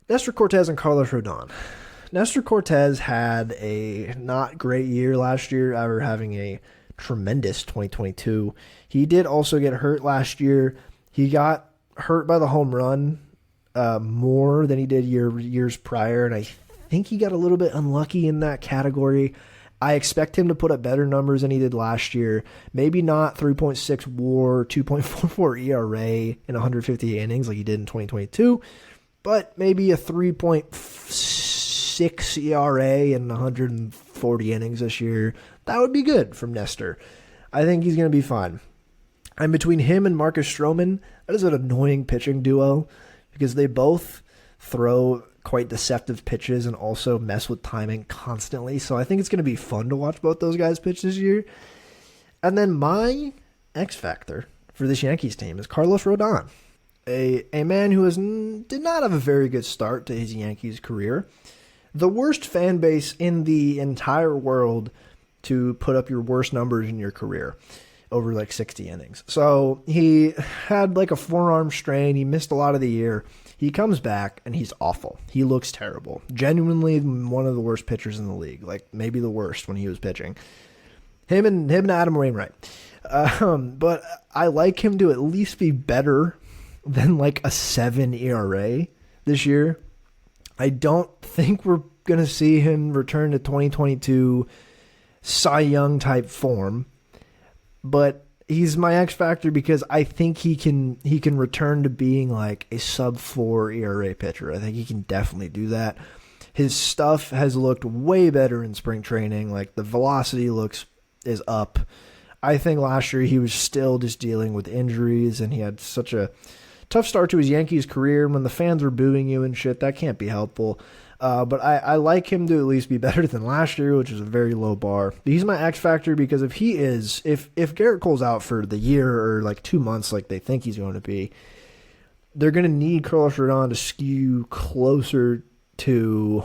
Nestor Cortes and Carlos Rodon. Nestor Cortes had a not great year last year after having a tremendous 2022. He did also get hurt last year. He got hurt by the home run more than he did years prior, and I think he got a little bit unlucky in that category. I expect him to put up better numbers than he did last year. Maybe not 3.6 WAR, 2.44 ERA in 150 innings like he did in 2022, but maybe a 3.6 ERA in 140 innings this year. That would be good from Nestor. I think he's going to be fine. And between him and Marcus Stroman, that is an annoying pitching duo because they both throw quite deceptive pitches and also mess with timing constantly. So I think it's going to be fun to watch both those guys pitch this year. And then my X factor for this Yankees team is Carlos Rodon, a man who did not have a very good start to his Yankees career. The worst fan base in the entire world to put up your worst numbers in your career over like 60 innings. So he had like a forearm strain. He missed a lot of the year. He comes back, and he's awful. He looks terrible. Genuinely one of the worst pitchers in the league, like maybe the worst when he was pitching. Him and Adam Wainwright. But I like him to at least be better than like a 7 ERA this year. I don't think we're going to see him return to 2022 Cy Young type form, but he's my X factor because I think he can return to being like a sub 4 ERA pitcher. I think he can definitely do that. His stuff has looked way better in spring training. Like the velocity is up. I think last year he was still just dealing with injuries and he had such a tough start to his Yankees career. And when the fans were booing you and shit, that can't be helpful. But I like him to at least be better than last year, which is a very low bar. But he's my X factor because if Garrett Cole's out for the year or like 2 months like they think he's going to be, they're going to need Carlos Rodon to skew closer to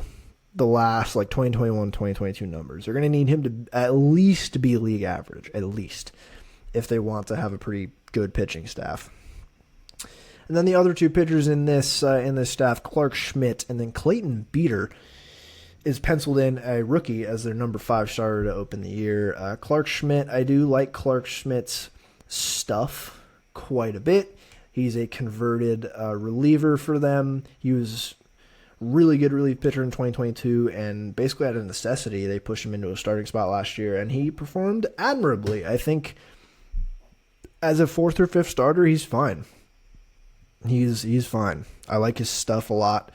the last like 2021, 2022 numbers. They're going to need him to at least be league average, at least, if they want to have a pretty good pitching staff. And then the other two pitchers in this staff, Clark Schmidt and then Clayton Beeter, is penciled in a rookie as their number 5 starter to open the year. Clark Schmidt, I do like Clark Schmidt's stuff quite a bit. He's a converted reliever for them. He was really good relief pitcher in 2022, and basically out of necessity, they pushed him into a starting spot last year, and he performed admirably. I think as a 4th or 5th starter, he's fine. He's fine. I like his stuff a lot.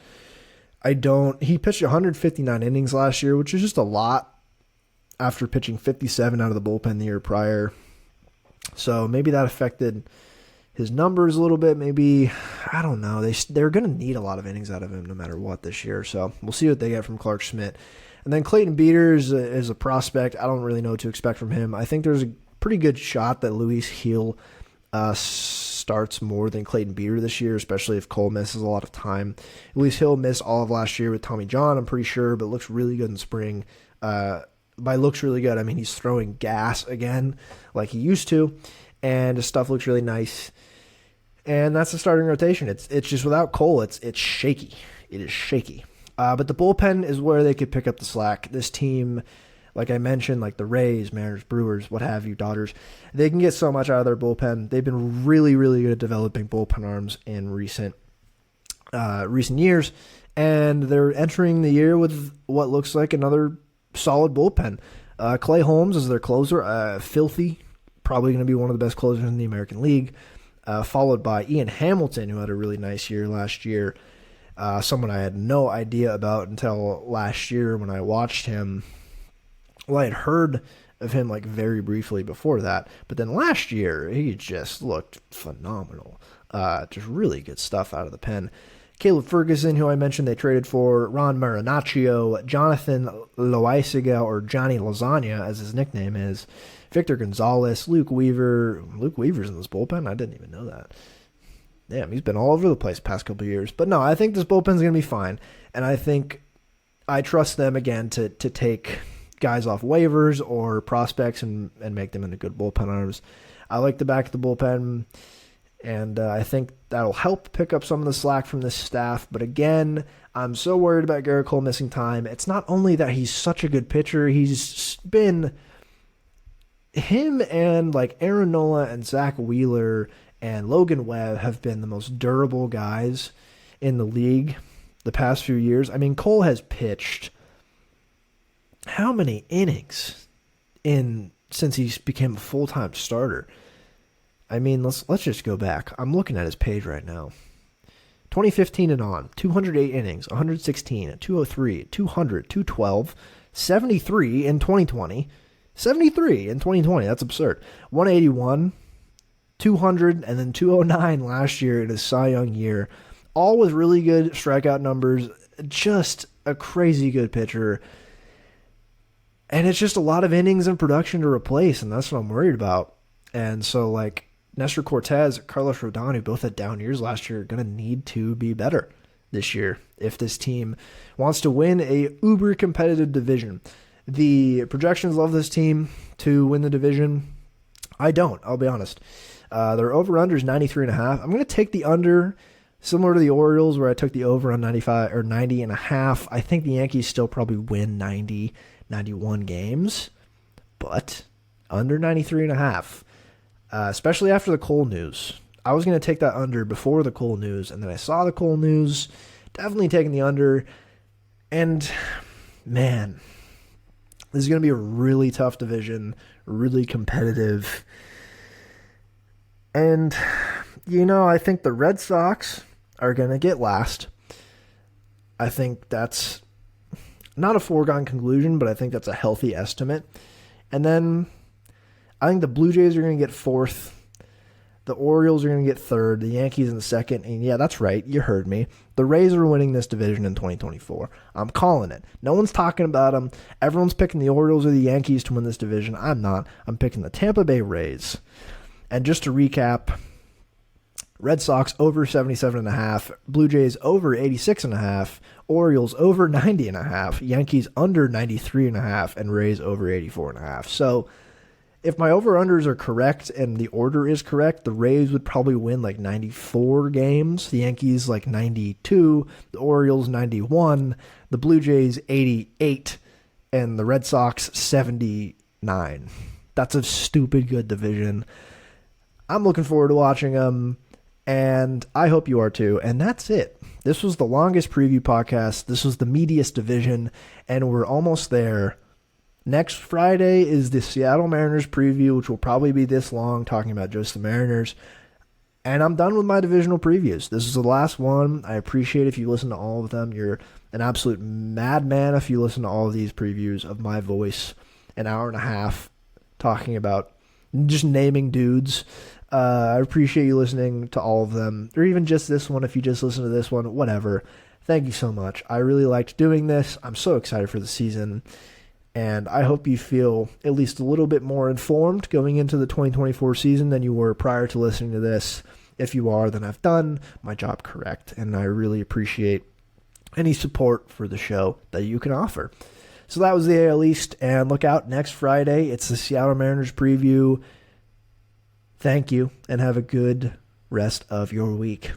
He pitched 159 innings last year, which is just a lot after pitching 57 out of the bullpen the year prior. So maybe that affected his numbers a little bit. Maybe, I don't know. They're going to need a lot of innings out of him no matter what this year. So we'll see what they get from Clark Schmidt. And then Clayton Beeter is a prospect. I don't really know what to expect from him. I think there's a pretty good shot that Luis Gil starts more than Clayton Beeter this year, especially if Cole misses a lot of time. Luis Gil missed all of last year with Tommy John, I'm pretty sure, but looks really good in spring. By looks really good, I mean he's throwing gas again like he used to, and his stuff looks really nice. And that's the starting rotation. It's just without Cole, it's shaky. It is shaky. But the bullpen is where they could pick up the slack. This team, like I mentioned, like the Rays, Mariners, Brewers, what have you, Dodgers, they can get so much out of their bullpen. They've been really, really good at developing bullpen arms in recent years, and they're entering the year with what looks like another solid bullpen. Clay Holmes is their closer, filthy, probably going to be one of the best closers in the American League, followed by Ian Hamilton, who had a really nice year last year, someone I had no idea about until last year when I watched him. Well, I had heard of him like very briefly before that, but then last year he just looked phenomenal. Just really good stuff out of the pen. Caleb Ferguson, who I mentioned they traded for, Ron Marinaccio, Jonathan Loaizaga, or Johnny Lasagna as his nickname is, Victor Gonzalez, Luke Weaver. Luke Weaver's in this bullpen? I didn't even know that. Damn, he's been all over the place the past couple of years. But no, I think this bullpen's going to be fine, and I think I trust them again to take guys off waivers or prospects and make them into good bullpen arms. I like the back of the bullpen, and I think that'll help pick up some of the slack from this staff. But again, I'm so worried about Garrett Cole missing time. It's not only that he's such a good pitcher, he's been him and like Aaron Nola and Zach Wheeler and Logan Webb have been the most durable guys in the league the past few years. I mean, Cole has pitched how many innings since he became a full-time starter? I mean, let's just go back. I'm looking at his page right now. 2015 and on, 208 innings, 116, 203, 200, 212, 73 in 2020. 73 in 2020. That's absurd. 181, 200, and then 209 last year in his Cy Young year. All with really good strikeout numbers. Just a crazy good pitcher. And it's just a lot of innings and production to replace, and that's what I'm worried about. And so, like, Nestor Cortez, Carlos Rodon, who both had down years last year, are going to need to be better this year if this team wants to win a uber competitive division. The projections love this team to win the division. I don't, I'll be honest. Their over-under is 93.5. I'm going to take the under, similar to the Orioles where I took the over on 95 or 90.5. I think the Yankees still probably win 90, 91 games, but under 93.5. Especially after the Cole news. I was going to take that under before the Cole news, and then I saw the Cole news. Definitely taking the under. And, man, this is going to be a really tough division, really competitive. And, I think the Red Sox are going to get last. I think that's not a foregone conclusion, but I think that's a healthy estimate. And then I think the Blue Jays are going to get fourth. The Orioles are going to get third. The Yankees in the second. And yeah, that's right. You heard me. The Rays are winning this division in 2024. I'm calling it. No one's talking about them. Everyone's picking the Orioles or the Yankees to win this division. I'm not. I'm picking the Tampa Bay Rays. And just to recap, Red Sox over 77.5. Blue Jays over 86.5. Orioles over 90.5. Yankees under 93.5. And Rays over 84.5. So if my over-unders are correct and the order is correct, the Rays would probably win like 94 games, the Yankees like 92, the Orioles 91, the Blue Jays 88, and the Red Sox 79. That's a stupid good division. I'm looking forward to watching them, and I hope you are too. And that's it. This was the longest preview podcast. This was the meatiest division, and we're almost there. Next Friday is the Seattle Mariners preview, which will probably be this long, talking about just the Mariners. And I'm done with my divisional previews. This is the last one. I appreciate if you listen to all of them. You're an absolute madman if you listen to all of these previews of my voice, an hour and a half, talking about just naming dudes. I appreciate you listening to all of them, or even just this one if you just listen to this one, whatever. Thank you so much. I really liked doing this. I'm so excited for the season. And I hope you feel at least a little bit more informed going into the 2024 season than you were prior to listening to this. If you are, then I've done my job correct. And I really appreciate any support for the show that you can offer. So that was the AL East. And look out next Friday. It's the Seattle Mariners preview. Thank you, and have a good rest of your week.